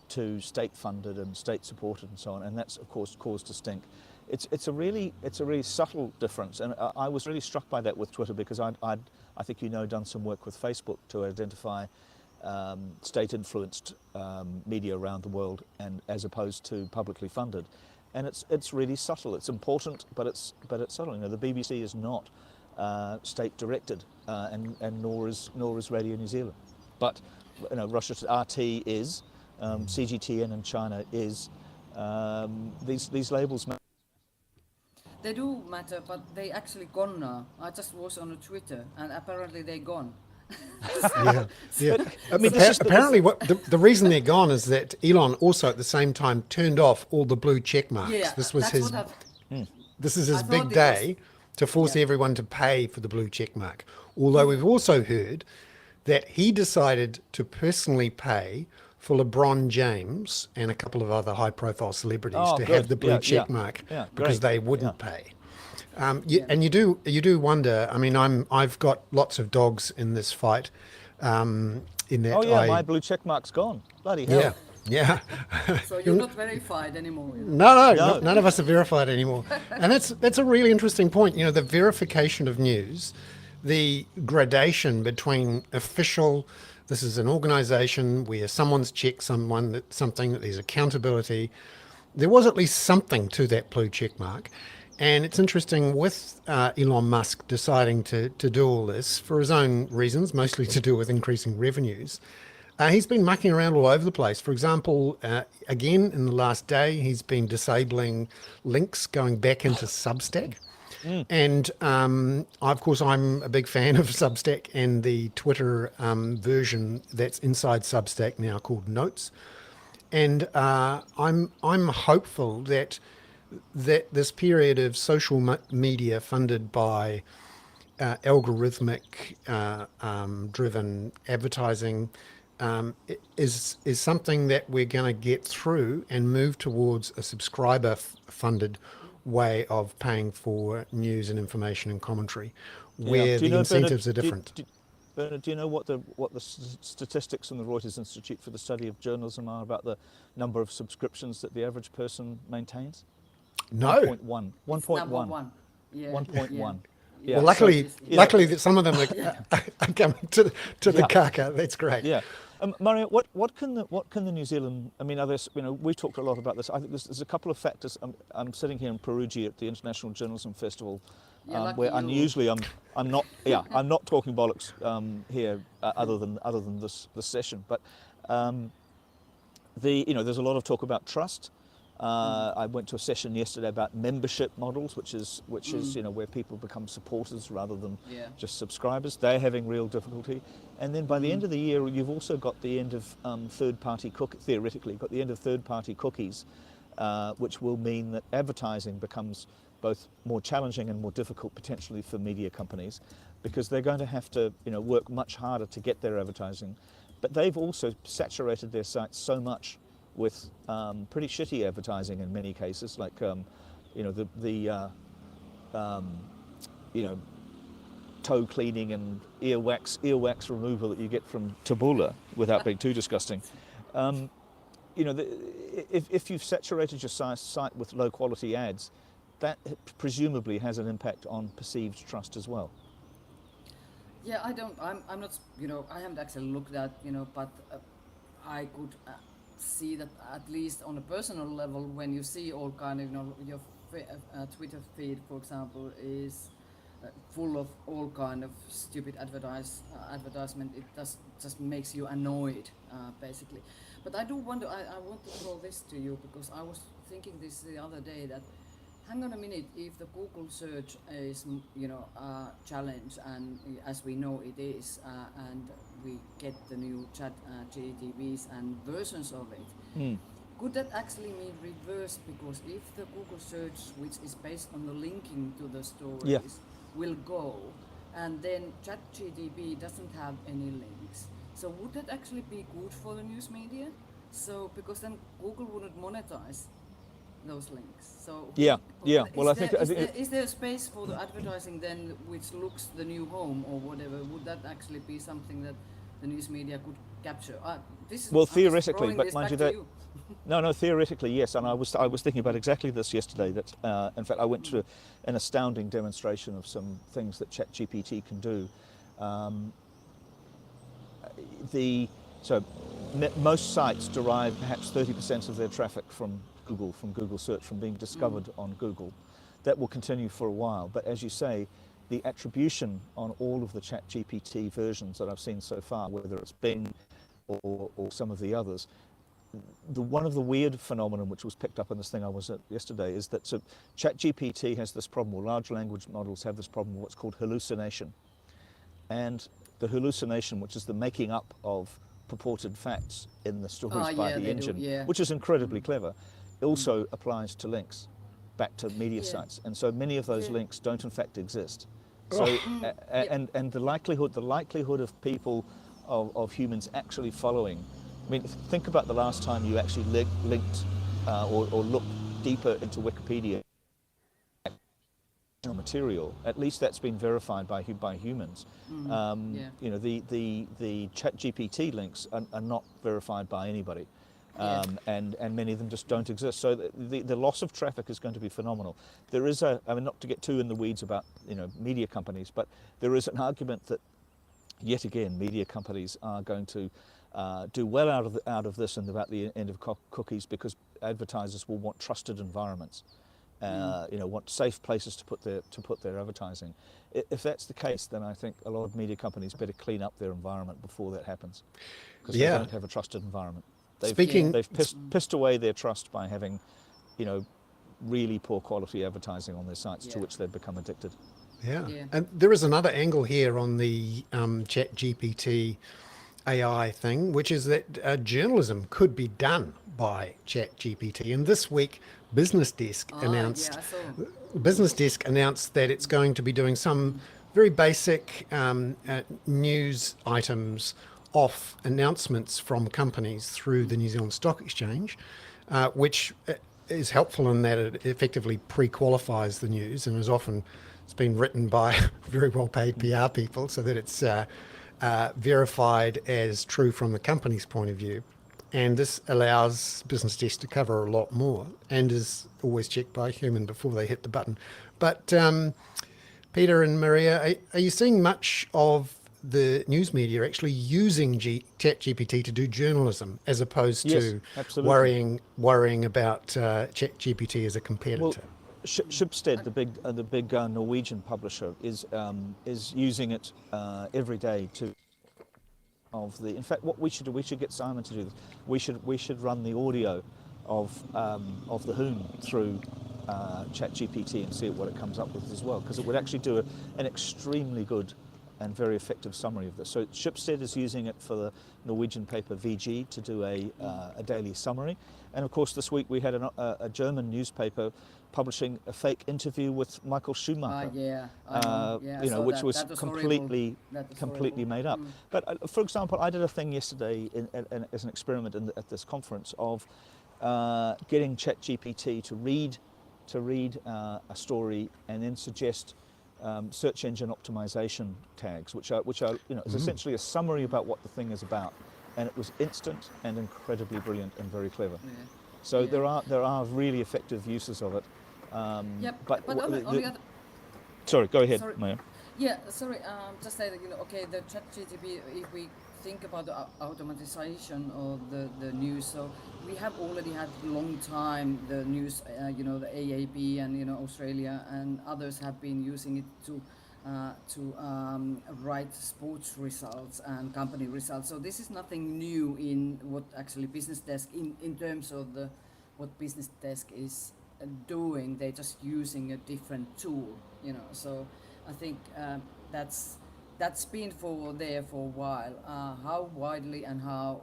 to state-funded and state-supported and so on, and that's of course caused a stink. It's a really subtle difference, and I was really struck by that with Twitter, because I think done some work with Facebook to identify state-influenced media around the world, and as opposed to publicly funded, and it's really subtle. It's important, but it's subtle. The BBC is not state-directed, and nor is Radio New Zealand, but Russia's RT is, CGTN in China is. These labels matter. They do matter, but they actually gone now. I just was on Twitter, and apparently they're gone. Yeah. I mean, Apparently, what the reason they're gone is that Elon also at the same time turned off all the blue check marks. Yeah, this was that's his. what This is his I big thought it day to force everyone to pay for the blue check mark. Although we've also heard that he decided to personally pay for LeBron James and a couple of other high-profile celebrities to have the blue check mark because they wouldn't pay. And you do wonder. I mean, I've got lots of dogs in this fight. In that, my blue check mark's gone. Bloody hell. Yeah. So you're not verified anymore. No, none of us are verified anymore. And that's a really interesting point. The verification of news the gradation between official, this is an organization where someone's checked something, that there's accountability. There was at least something to that blue check mark. And it's interesting with Elon Musk deciding to do all this for his own reasons, mostly to do with increasing revenues. He's been mucking around all over the place. For example, again, in the last day, he's been disabling links going back into Substack. And of course, I'm a big fan of Substack and the Twitter version that's inside Substack now called Notes. And I'm hopeful that this period of social media funded by algorithmic driven advertising is something that we're going to get through and move towards a subscriber funded way of paying for news and information and commentary, where Do you the know, incentives Bernard, are different. Bernard, do you know what the statistics from the Reuters Institute for the Study of Journalism are about the number of subscriptions that the average person maintains? No. 1.1. It's number 1.1. one. Yeah. 1.1. Yeah. Well, luckily, So, luckily that some of them are coming to the Yeah. kaka. That's great. Yeah. Mario, what can the New Zealand? I mean, are there, we talked a lot about this. I think there's a couple of factors. I'm sitting here in Perugia at the International Journalism Festival, Yeah, where lucky you. unusually I'm not I'm not talking bollocks here other than this session. But there's a lot of talk about trust. I went to a session yesterday about membership models, which is where people become supporters rather than Yeah. just subscribers. They're having real difficulty. And then by the end of the year, you've also got the end of theoretically got the end of third-party cookies, which will mean that advertising becomes both more challenging and more difficult potentially for media companies, because they're going to have to work much harder to get their advertising. But they've also saturated their sites so much with pretty shitty advertising in many cases, like toe cleaning and earwax removal that you get from Taboola, without being too disgusting. If you've saturated your site with low quality ads, that presumably has an impact on perceived trust as well. Yeah, I'm not, I haven't actually looked at, but I could see that at least on a personal level, when you see all kind of, your Twitter feed, for example, is full of all kind of stupid advertisement, it just makes you annoyed, basically. But I do wonder, I want to throw this to you, because I was thinking this the other day, that hang on a minute, if the Google search is, a challenge, and as we know it is, and we get the new chat GTVs and versions of it, could that actually mean reverse? Because if the Google search, which is based on the linking to the stories, will go, and then ChatGTP doesn't have any links, so would that actually be good for the news media? So because then Google wouldn't monetize those links. So Well, is there a space for the advertising then, which looks the new home or whatever? Would that actually be something that the news media could capture? Theoretically, but mind you that. No, theoretically, yes. And I was thinking about exactly this yesterday. That in fact, I went to an astounding demonstration of some things that ChatGPT can do. Most sites derive perhaps 30% of their traffic from Google search, from being discovered on Google. That will continue for a while. But as you say, the attribution on all of the ChatGPT versions that I've seen so far, whether it's Bing or some of the others, one of the weird phenomenon which was picked up in this thing I was at yesterday is that ChatGPT has this problem, or large language models have this problem, what's called hallucination. And the hallucination, which is the making up of purported facts in the stories by the engine, which is incredibly clever, also applies to links back to media sites. And so many of those links don't in fact exist. So, and the likelihood of people, of humans actually following. I mean, think about the last time you actually linked or looked deeper into Wikipedia material. At least that's been verified by humans. The ChatGPT links are not verified by anybody. Yeah. and many of them just don't exist. So the loss of traffic is going to be phenomenal. There is I mean, not to get too in the weeds about media companies, but there is an argument that yet again media companies are going to do well out of this and about the end of cookies, because advertisers will want trusted environments. Want safe places to put their advertising. If that's the case, then I think a lot of media companies better clean up their environment before that happens, because they don't have a trusted environment. They've pissed away their trust by having, really poor quality advertising on their sites, to which they've become addicted. Yeah. Yeah. And there is another angle here on the Chat GPT AI thing, which is that journalism could be done by Chat GPT. And this week, Business Desk announced Yeah, I saw. Business Desk announced that it's going to be doing some very basic news items off announcements from companies through the New Zealand Stock Exchange, which is helpful in that it effectively pre-qualifies the news, and it's been written by very well-paid PR people so that it's verified as true from the company's point of view. And this allows Business Desk to cover a lot more, and is always checked by a human before they hit the button. But Peter and Maria, are you seeing much of the news media actually using ChatGPT to do journalism, as opposed to worrying about ChatGPT as a competitor? Well, Schibsted, the big Norwegian publisher, is using it every day to. In fact, what we should do, we should get Simon to do this. We should run the audio of the Hoon through ChatGPT and see what it comes up with as well, because it would actually do an extremely good and very effective summary of this. So Schibsted is using it for the Norwegian paper VG to do a daily summary, and of course this week we had a German newspaper publishing a fake interview with Michael Schumacher, which was completely made up. But for example, I did a thing yesterday as an experiment at this conference of getting ChatGPT to read a story and then suggest search engine optimization tags, which are is essentially a summary about what the thing is about, and it was instant and incredibly brilliant and very clever. Yeah. So there are really effective uses of it. But on the other. Sorry, go ahead, Maya. Yeah, sorry. Just say that the ChatGPT. If we think about the automatization of the news, so we have already had a long time the news. The AAB and Australia and others have been using it to write sports results and company results. So this is nothing new in what actually Business Desk in terms of what Business Desk is doing. They're just using a different tool, So I think that's been there for a while. How widely and how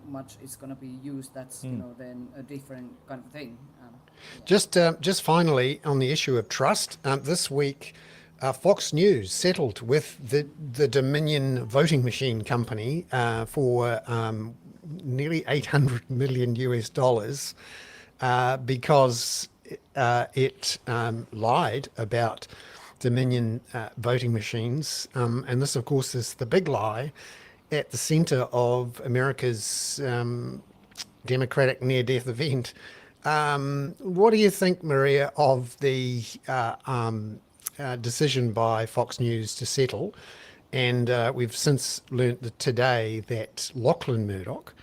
much it's going to be used, that's then a different kind of thing. Just finally on the issue of trust, this week Fox News settled with the Dominion voting machine company for nearly $800 million because it lied about Dominion voting machines, and this, of course, is the big lie at the centre of America's democratic near-death event. What do you think, Maria, of the decision by Fox News to settle? And we've since learnt today that Lachlan Murdoch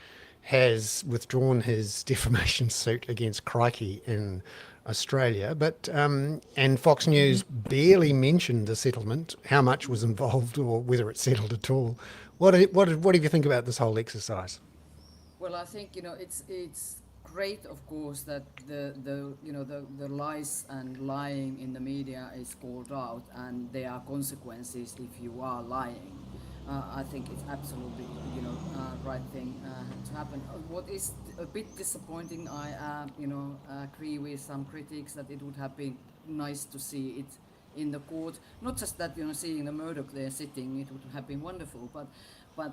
has withdrawn his defamation suit against Crikey in Australia, but and Fox News barely mentioned the settlement, how much was involved, or whether it settled at all. What do you think about this whole exercise? Well, I think it's great, of course, that the lies and lying in the media is called out, and there are consequences if you are lying. I think it's absolutely right thing to happen. What is a bit disappointing, I agree with some critics that it would have been nice to see it in the court. Not just that seeing the Murdoch there sitting, it would have been wonderful, but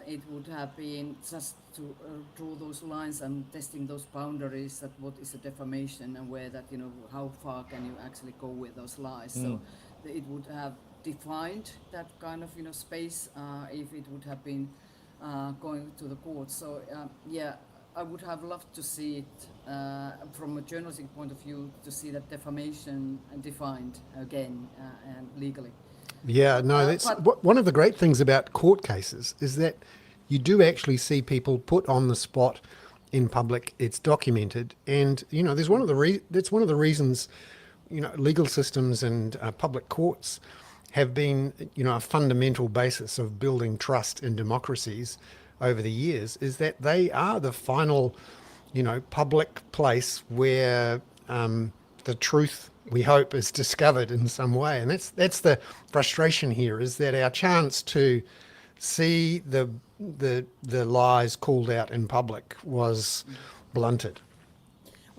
it would have been just to draw those lines and testing those boundaries, that what is a defamation and where that how far can you actually go with those lies. So it would have defined that kind of space if it would have been going to the court. So I would have loved to see it from a journalistic point of view, to see that defamation defined again and legally. Yeah, no, that's But one of the great things about court cases is that you do actually see people put on the spot in public. It's documented, and there's that's one of the reasons legal systems and public courts have been a fundamental basis of building trust in democracies over the years, is that they are the final public place where the truth, we hope, is discovered in some way. And that's the frustration here, is that our chance to see the lies called out in public was blunted.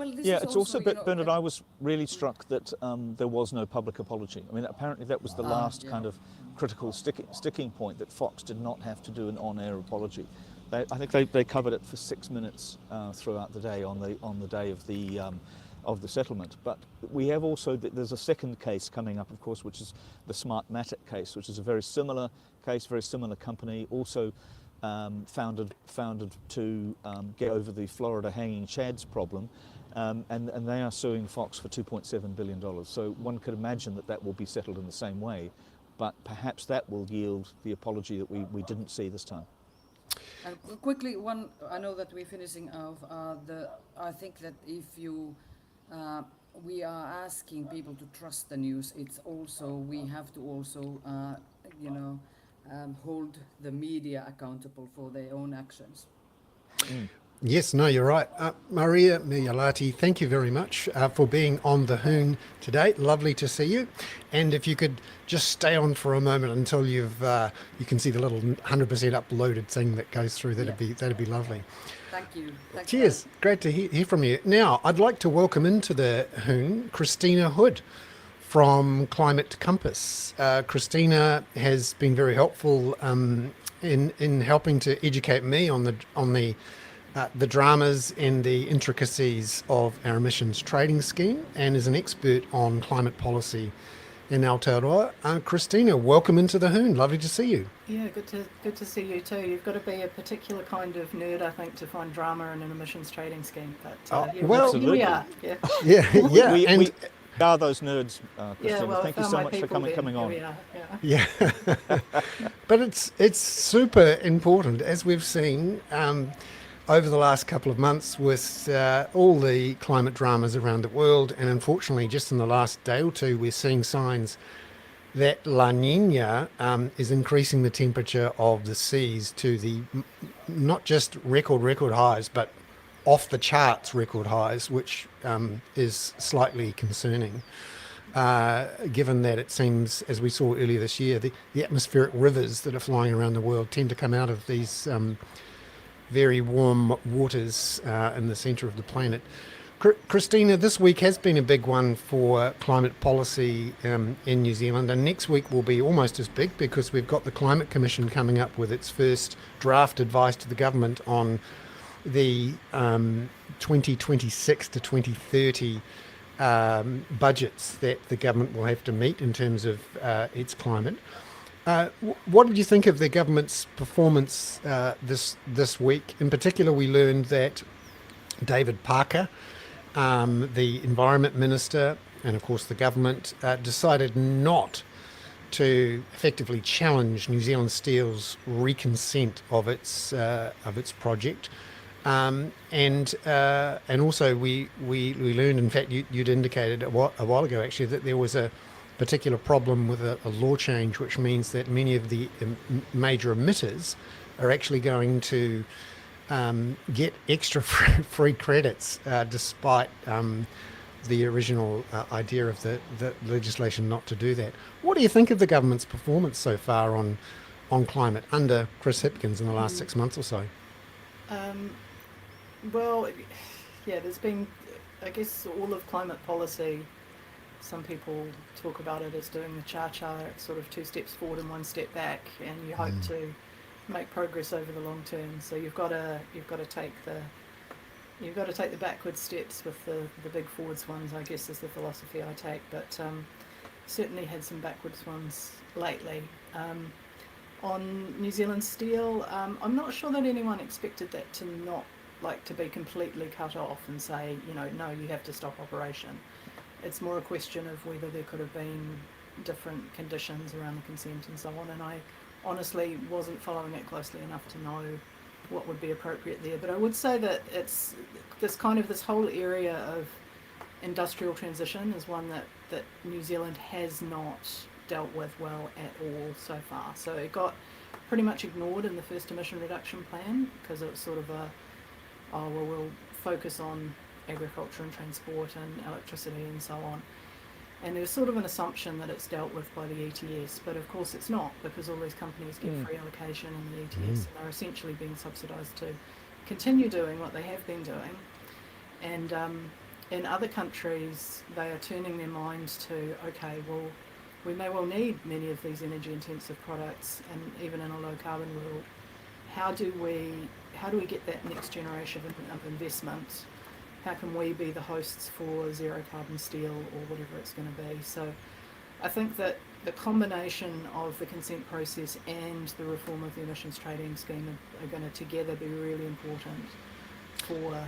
well, this Yeah, is it's also, also, but Bernard, I was really struck that there was no public apology. I mean, apparently that was the last yeah. kind of critical sticking point, that Fox did not have to do an on-air apology. I think they covered it for 6 minutes throughout the day on the day of the settlement. But we have also, there's a second case coming up, of course, which is the Smartmatic case, which is a very similar case, very similar company, also founded to get over the Florida hanging chads problem. And they are suing Fox for $2.7 billion. So one could imagine that will be settled in the same way, but perhaps that will yield the apology that we didn't see this time. And quickly, I know that we're finishing off. I think that if we are asking people to trust the news, it's also, we have to also, hold the media accountable for their own actions. Yes, no, you're right. Maria Migliolati, thank you very much for being on the Hoon today. Lovely to see you. And if you could just stay on for a moment until you can see the little 100% uploaded thing that goes through, that'd be lovely. Thank you. Thanks, Cheers. Great to hear from you. Now, I'd like to welcome into the Hoon Christina Hood from Climate Compass. Christina has been very helpful in helping to educate me on the dramas and the intricacies of our emissions trading scheme, and is an expert on climate policy in Aotearoa. Christina, welcome into the Hoon. Lovely to see you. Yeah, good to see you too. You've got to be a particular kind of nerd, I think, to find drama in an emissions trading scheme. But here we are. Yeah. Yeah. We are those nerds, Christina. Yeah, well, Thank you so much for coming on. Yeah. But it's super important, as we've seen over the last couple of months with all the climate dramas around the world. And unfortunately, just in the last day or two, we're seeing signs that La Nina is increasing the temperature of the seas to the not just record highs, but off the charts record highs, which is slightly concerning, given that it seems, as we saw earlier this year, the atmospheric rivers that are flying around the world tend to come out of these very warm waters in the centre of the planet. Christina, this week has been a big one for climate policy in New Zealand, and next week will be almost as big, because we've got the Climate Commission coming up with its first draft advice to the government on the 2026 to 2030 budgets that the government will have to meet in terms of its climate. What did you think of the government's performance this week? In particular, we learned that David Parker, the Environment Minister, and of course the government, decided not to effectively challenge New Zealand Steel's reconsent of its project. And also we learned, in fact, you'd indicated a while ago actually, that there was a particular problem with a law change, which means that many of the major emitters are actually going to get extra free credits despite the original idea of the legislation not to do that. What do you think of the government's performance so far on climate under Chris Hipkins in the last 6 months or so? Well, yeah, there's been, I guess, all of climate policy. Some people talk about it as doing the cha-cha, it's sort of 2 steps forward and 1 step back, and you hope to make progress over the long term. So you've got to take the backward steps with the big forwards ones, I guess, is the philosophy I take. But certainly had some backwards ones lately. On New Zealand Steel, I'm not sure that anyone expected that to not like to be completely cut off and say, no, you have to stop operation. It's more a question of whether there could have been different conditions around the consent and so on, and I honestly wasn't following it closely enough to know what would be appropriate there. But I would say that it's this whole area of industrial transition is one that New Zealand has not dealt with well at all so far. So it got pretty much ignored in the first emission reduction plan because it was sort of we'll focus on agriculture and transport and electricity and so on. And there's sort of an assumption that it's dealt with by the ETS, but of course it's not, because all these companies get free allocation in the ETS and they're essentially being subsidised to continue doing what they have been doing. And in other countries, they are turning their minds to, okay, well, we may well need many of these energy intensive products, and even in a low carbon world, how do we get that next generation of investment? How can we be the hosts for zero carbon steel or whatever it's going to be? So I think that the combination of the consent process and the reform of the emissions trading scheme are going to together be really important for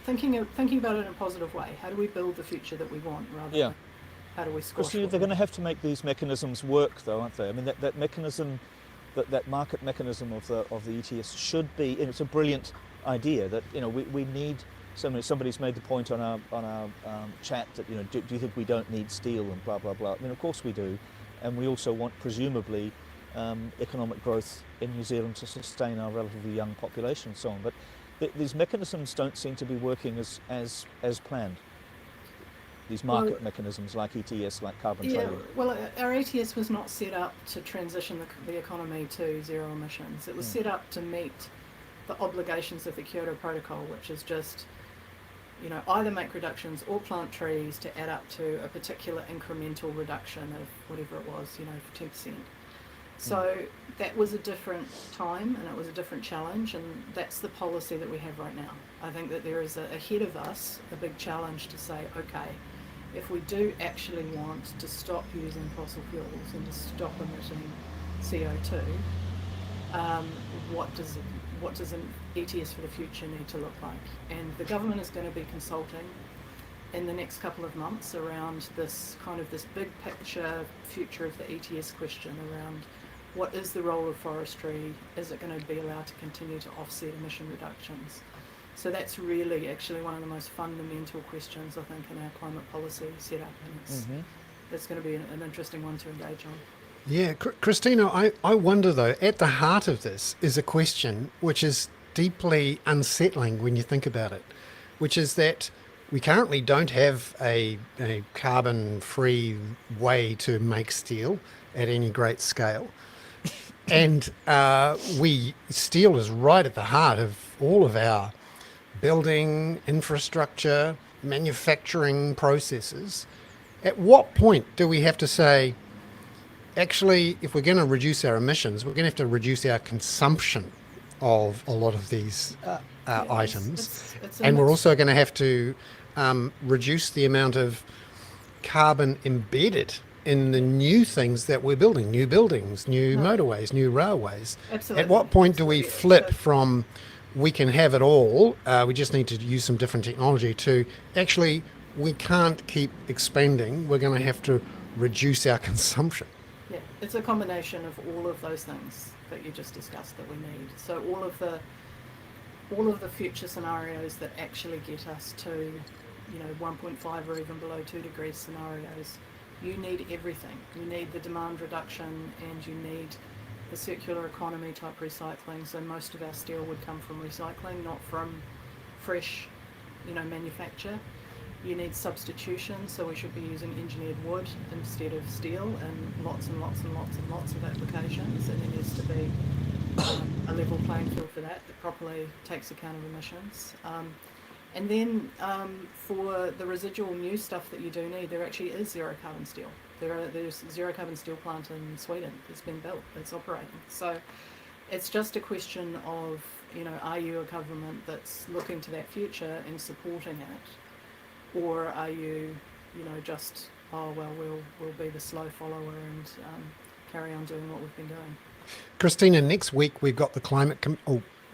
thinking about it in a positive way. How do we build the future that we want rather than how do we squash Because they're going to have to make these mechanisms work, though, aren't they? I mean, that mechanism, that market mechanism of the ETS should be. And it's a brilliant idea that we need. Somebody's made the point on our chat that do you think we don't need steel and blah blah blah. I mean, of course we do, and we also want presumably economic growth in New Zealand to sustain our relatively young population and so on. But these mechanisms don't seem to be working as planned. These market mechanisms like ETS, like carbon trading. Well, our ETS was not set up to transition the economy to zero emissions. It was set up to meet the obligations of the Kyoto Protocol, which is just, either make reductions or plant trees to add up to a particular incremental reduction of whatever it was, for 10%. So that was a different time and it was a different challenge, and that's the policy that we have right now. I think that there is ahead of us a big challenge to say, okay, if we do actually want to stop using fossil fuels and to stop emitting CO2, what does an ETS for the future need to look like? And the government is going to be consulting in the next couple of months around this big picture future of the ETS question around what is the role of forestry? Is it going to be allowed to continue to offset emission reductions? So that's really actually one of the most fundamental questions, I think, in our climate policy setup, and it's going to be an interesting one to engage on. Yeah, Christina, I wonder though, at the heart of this is a question which is deeply unsettling when you think about it, which is that we currently don't have a carbon-free way to make steel at any great scale. And steel is right at the heart of all of our building, infrastructure, manufacturing processes. At what point do we have to say, actually, if we're going to reduce our emissions, we're going to have to reduce our consumption of a lot of these items. And we're also going to have to reduce the amount of carbon embedded in the new things that we're building, new buildings, new motorways, new railways. Absolutely. At what point do we flip from we can have it all, we just need to use some different technology, to actually we can't keep expanding, we're going to have to reduce our consumption? Yeah, it's a combination of all of those things that you just discussed that we need. So all of the future scenarios that actually get us to 1.5 or even below 2 degrees scenarios, you need everything. You need the demand reduction and you need the circular economy type recycling. So most of our steel would come from recycling, not from fresh manufacture. You need substitution, so we should be using engineered wood instead of steel in lots and lots and lots and lots of applications, and there needs to be a level playing field for that properly takes account of emissions. And then for the residual new stuff that you do need, there actually is zero carbon steel. There's zero carbon steel plant in Sweden that's been built, it's operating. So it's just a question of, are you a government that's looking to that future and supporting it? Or are you, just, we'll be the slow follower and carry on doing what we've been doing? Christina, next week we've got the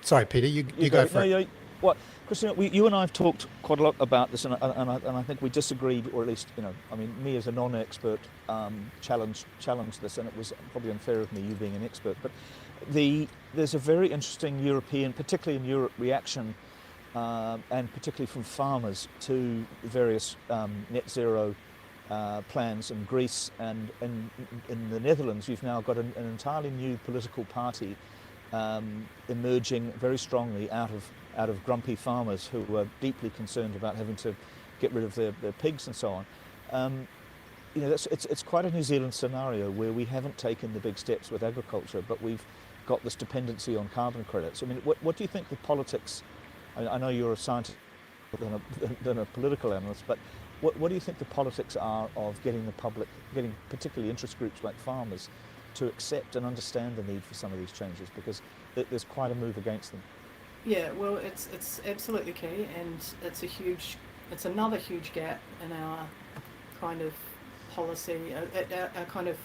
Sorry, Peter, you go for it. Well, Christina, you and I have talked quite a lot about this, and I think we disagreed, or at least, I mean, me as a non-expert challenged this, and it was probably unfair of me, you being an expert. But there's a very interesting European, particularly in Europe, reaction, and particularly from farmers to various net zero plans in Greece, and in the Netherlands. You've now got an entirely new political party emerging very strongly out of grumpy farmers who were deeply concerned about having to get rid of their pigs and so on. It's quite a New Zealand scenario where we haven't taken the big steps with agriculture, but we've got this dependency on carbon credits. I mean, what do you think the politics? I know you're a scientist than a political analyst, but what do you think the politics are of getting the public, getting particularly interest groups like farmers, to accept and understand the need for some of these changes, because there's quite a move against them? Yeah, well, it's absolutely key, and it's another huge gap in our kind of policy, our kind of,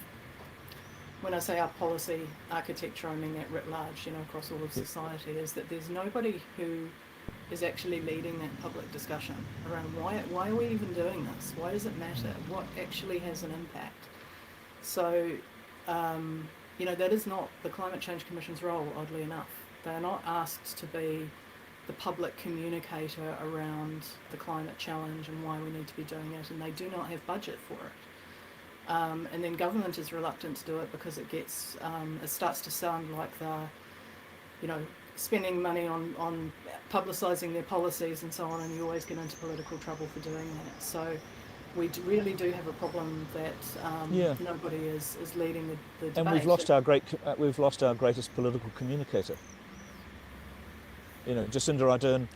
when I say our policy architecture, I mean that writ large, across all of society, is that there's nobody who is actually leading that public discussion around why are we even doing this? Why does it matter? What actually has an impact? So, that is not the Climate Change Commission's role, oddly enough. They are not asked to be the public communicator around the climate challenge and why we need to be doing it, and they do not have budget for it. And then government is reluctant to do it because it starts to sound like they're, spending money on publicising their policies and so on, and you always get into political trouble for doing that. So we really do have a problem that nobody is leading the debate. And we've lost our greatest political communicator. Jacinda Ardern,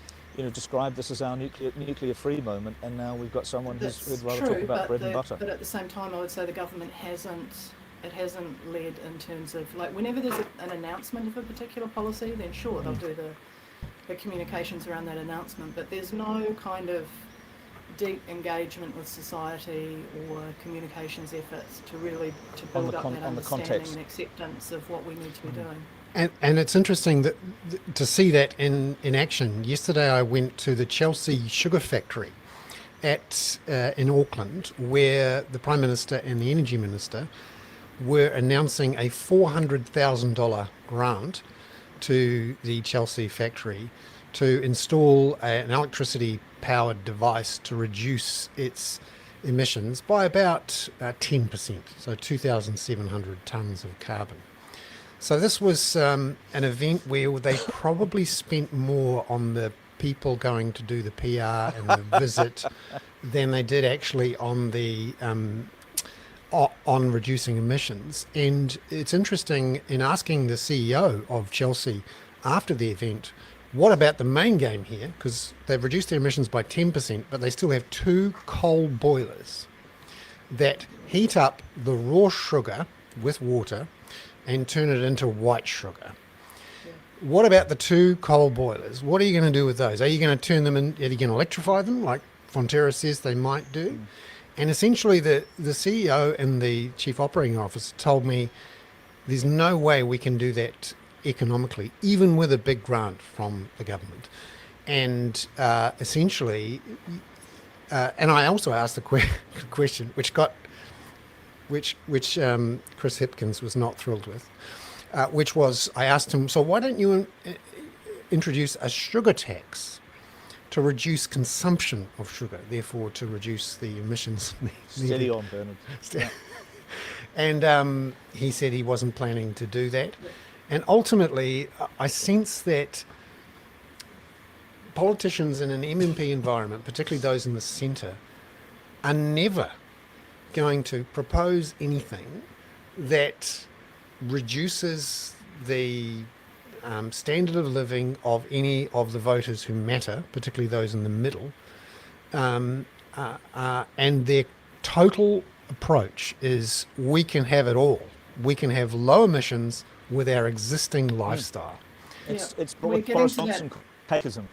described this as our nuclear-free moment, and now we've got someone who'd rather talk about bread and butter. But at the same time, I would say the government hasn't led in terms of, like, whenever there's an announcement of a particular policy, then sure, they'll do the communications around that announcement, but there's no kind of deep engagement with society or communications efforts to build up that understanding and acceptance of what we need to be doing. And it's interesting that to see that in action. Yesterday I went to the Chelsea sugar factory in Auckland, where the Prime Minister and the Energy Minister were announcing a $400,000 grant to the Chelsea factory to install an electricity-powered device to reduce its emissions by about 10%, so 2,700 tonnes of carbon. So this was an event where they probably spent more on the people going to do the PR and the visit than they did actually on the on reducing emissions. And it's interesting, in asking the CEO of Chelsea after the event, what about the main game here? Because they've reduced their emissions by 10%, but they still have 2 coal boilers that heat up the raw sugar with water and turn it into white sugar. Yeah. What about the 2 coal boilers? What are you going to do with those? Are you going to turn them in? Are you going to electrify them, like Fonterra says they might do? And essentially the CEO and the Chief Operating Officer told me there's no way we can do that economically, even with a big grant from the government. And essentially, and I also asked the question, which Chris Hipkins was not thrilled with, which was, I asked him, so why don't you introduce a sugar tax to reduce consumption of sugar, therefore to reduce the emissions? Steady on, Bernard. Yeah. And he said he wasn't planning to do that. And ultimately, I sense that politicians in an MMP environment, particularly those in the centre, are never going to propose anything that reduces the standard of living of any of the voters who matter, particularly those in the middle. And their total approach is, we can have it all. We can have low emissions with our existing lifestyle. It's Boris Johnson takeism.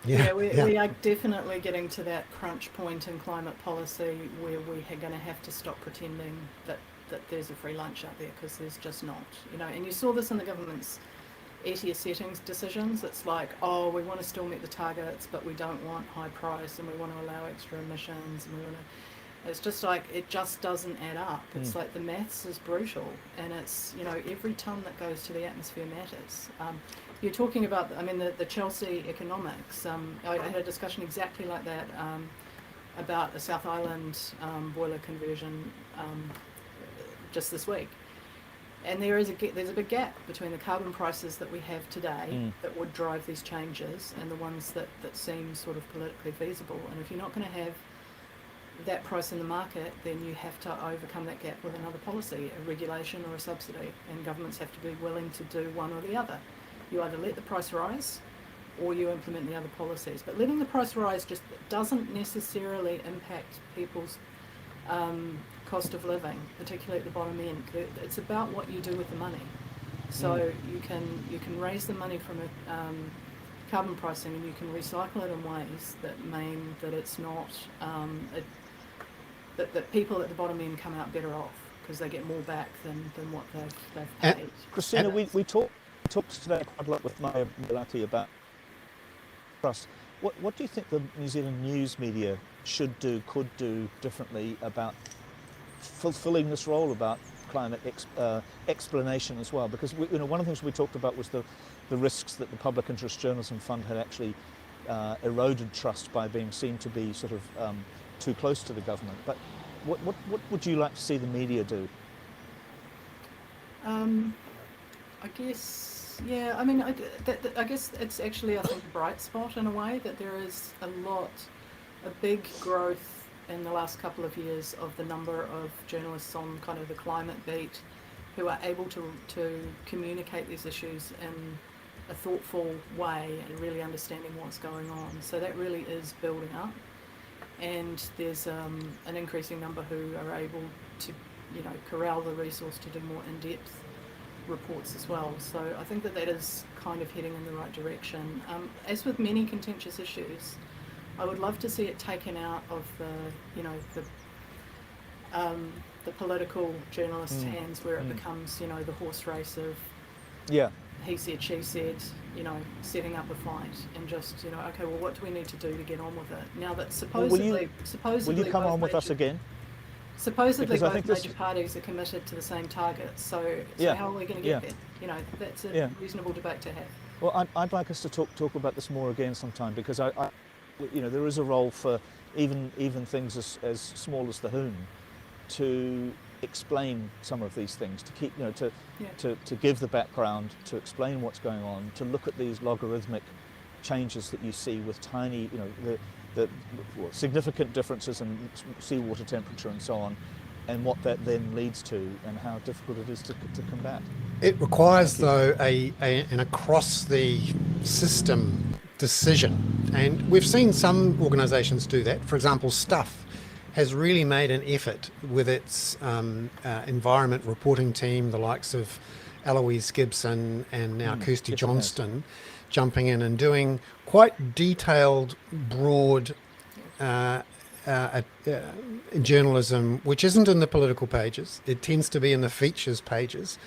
We are definitely getting to that crunch point in climate policy where we are going to have to stop pretending that there's a free lunch out there, because there's just not. And you saw this in the government's ETS settings decisions. It's like, oh, we want to still meet the targets, but we don't want high price, and we want to allow extra emissions, and we want to. It's just like, it just doesn't add up. It's like the maths is brutal, and it's, you know, every tonne that goes to the atmosphere matters. You're talking about, I mean, the Chelsea economics. I had a discussion exactly like that about a South Island boiler conversion just this week. And there's a big gap between the carbon prices that we have today that would drive these changes and the ones that seem sort of politically feasible. And if you're not going to have that price in the market, then you have to overcome that gap with another policy, a regulation or a subsidy. And governments have to be willing to do one or the other. You either let the price rise or you implement the other policies. But letting the price rise just doesn't necessarily impact people's cost of living, particularly at the bottom end. It's about what you do with the money. So you can raise the money from a carbon pricing, and you can recycle it in ways that mean that it's not that people at the bottom end come out better off because they get more back than what they've paid. Christina, we talked today quite a lot with Maya Milati about trust. What do you think the New Zealand news media should do, could do differently about fulfilling this role about climate explanation as well? Because one of the things we talked about was the risks that the Public Interest Journalism Fund had actually eroded trust by being seen to be sort of too close to the government. But what would you like to see the media do? I guess, yeah, I mean, I guess it's actually, I think, a bright spot in a way, that there is a big growth in the last couple of years of the number of journalists on kind of the climate beat who are able to communicate these issues in a thoughtful way and really understanding what's going on. So that really is building up. And there's an increasing number who are able to, corral the resource to do more in-depth reports as well. So I think that is kind of heading in the right direction. As with many contentious issues, I would love to see it taken out of the political journalists' hands, where it becomes, the horse race of he said, she said, setting up a fight, and just, okay, well, what do we need to do to get on with it? Now that supposedly will you come on with us again? Supposedly both major parties are committed to the same targets, so how are we going to get there? That's a reasonable debate to have. Well, I'd like us to talk about this more again sometime, because I there is a role for even things as small as the Hoon to explain some of these things, to keep to give the background, to explain what's going on, to look at these logarithmic changes that you see with tiny, the significant differences in seawater temperature and so on, and what that then leads to, and how difficult it is to combat. It requires, though, an across the system decision, and we've seen some organisations do that. For example, Stuff has really made an effort with its environment reporting team, the likes of Eloise Gibson and now Kirsty Johnston, jumping in and doing quite detailed, broad journalism, which isn't in the political pages. It tends to be in the features pages,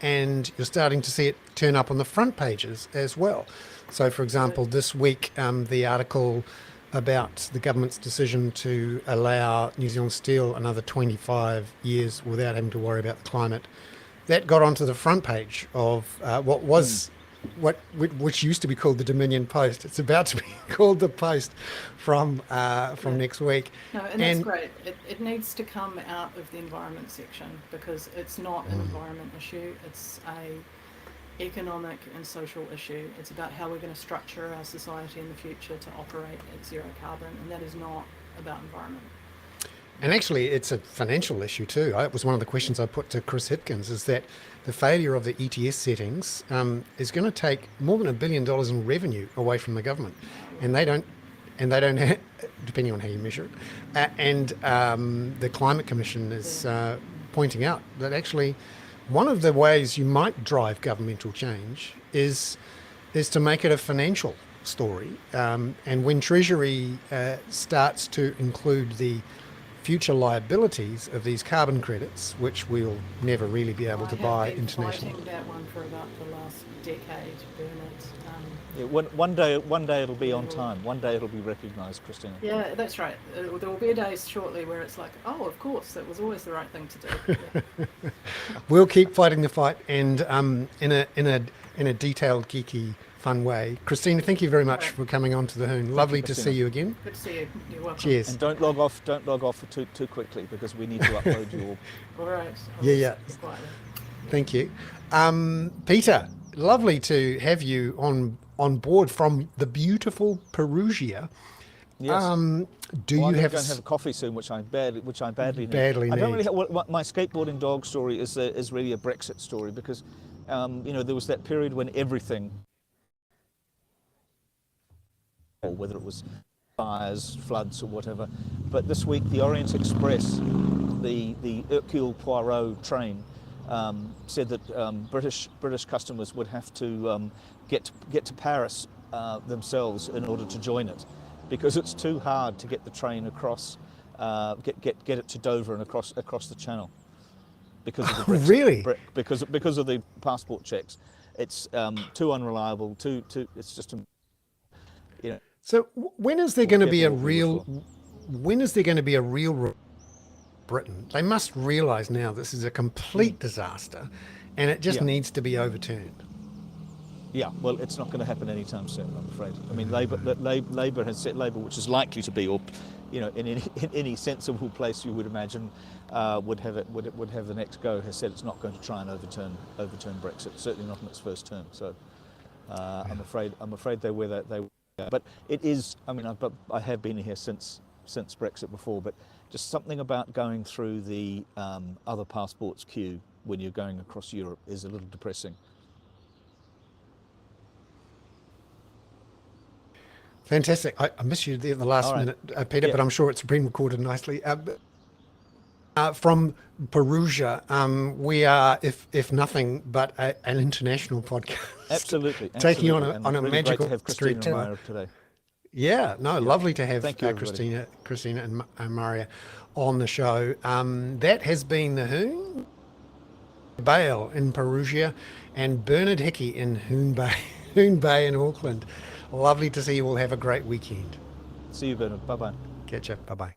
and you're starting to see it turn up on the front pages as well. So, for example, this week, the article about the government's decision to allow New Zealand Steel another 25 years without having to worry about the climate, that got onto the front page of which used to be called the Dominion Post. It's about to be called the Post from next week. No, and that's great. It needs to come out of the environment section, because it's not an environment issue. It's a economic and social issue. It's about how we're going to structure our society in the future to operate at zero carbon, and that is not about environment. And actually, it's a financial issue too. It was one of the questions I put to Chris Hipkins, is that the failure of the ETS settings is going to take more than $1 billion in revenue away from the government, and they don't have, depending on how you measure it. And the Climate Commission is pointing out that actually one of the ways you might drive governmental change is to make it a financial story. And when Treasury starts to include the future liabilities of these carbon credits, which we'll never really be able to buy I have been internationally. fighting that one for about the last decade, Bernard. Yeah, one day it'll be on time. One day it'll be recognised, Christina. Yeah, that's right. There will be days shortly where it's like, oh, of course, that was always the right thing to do. Yeah. We'll keep fighting the fight, and in a detailed, geeky, fun way. Christina, thank you very much Right. for coming on to the Hoon. Lovely to Christina. see you again. Good to see you. You're welcome. Cheers. And don't log off too quickly, because we need to upload your. All right. Yeah. Quietly. Thank you. Peter, lovely to have you on board from the beautiful Perugia. Yes. Do Well, you I'm gonna have go and have a coffee soon, which I badly need. Badly I don't need. really my skateboarding dog story is really a Brexit story, because there was that period when everything, or whether it was fires, floods, or whatever. But this week, the Orient Express, the Hercule Poirot train, said that British customers would have to get to Paris themselves in order to join it, because it's too hard to get the train across, get it to Dover and across the Channel, because of the Brexit, Really? because of the passport checks. It's too unreliable. It's just So when is there going to be a careful what we wish real? for. When is there going to be a real Britain? They must realise now this is a complete disaster, and it just Yeah. needs to be overturned. Yeah, well, it's not going to happen anytime soon, I'm afraid. I mean, Labour has set Labour, which is likely to be, or in any sensible place you would imagine, would have the next go, has said it's not going to try and overturn Brexit. Certainly not in its first term. So I'm afraid they were that they. But it is. I mean, I have been here since Brexit before, but just something about going through the other passports queue when you're going across Europe is a little depressing. Fantastic. I missed you there at the last All right. minute, Peter, Yeah. but I'm sure it's been recorded nicely. From Perugia, we are, if nothing, but an international podcast. Absolutely. Taking on absolutely. a And really magical great to have street Christina and tour. Maya today. Yeah, no, lovely to have Thank you, everybody. Christina and Maria on the show. That has been the Hoon Bale in Perugia and Bernard Hickey in Hoon Bay in Auckland. Lovely to see you all. Have a great weekend. See you, Bernard. Bye-bye. Catch up. Bye-bye.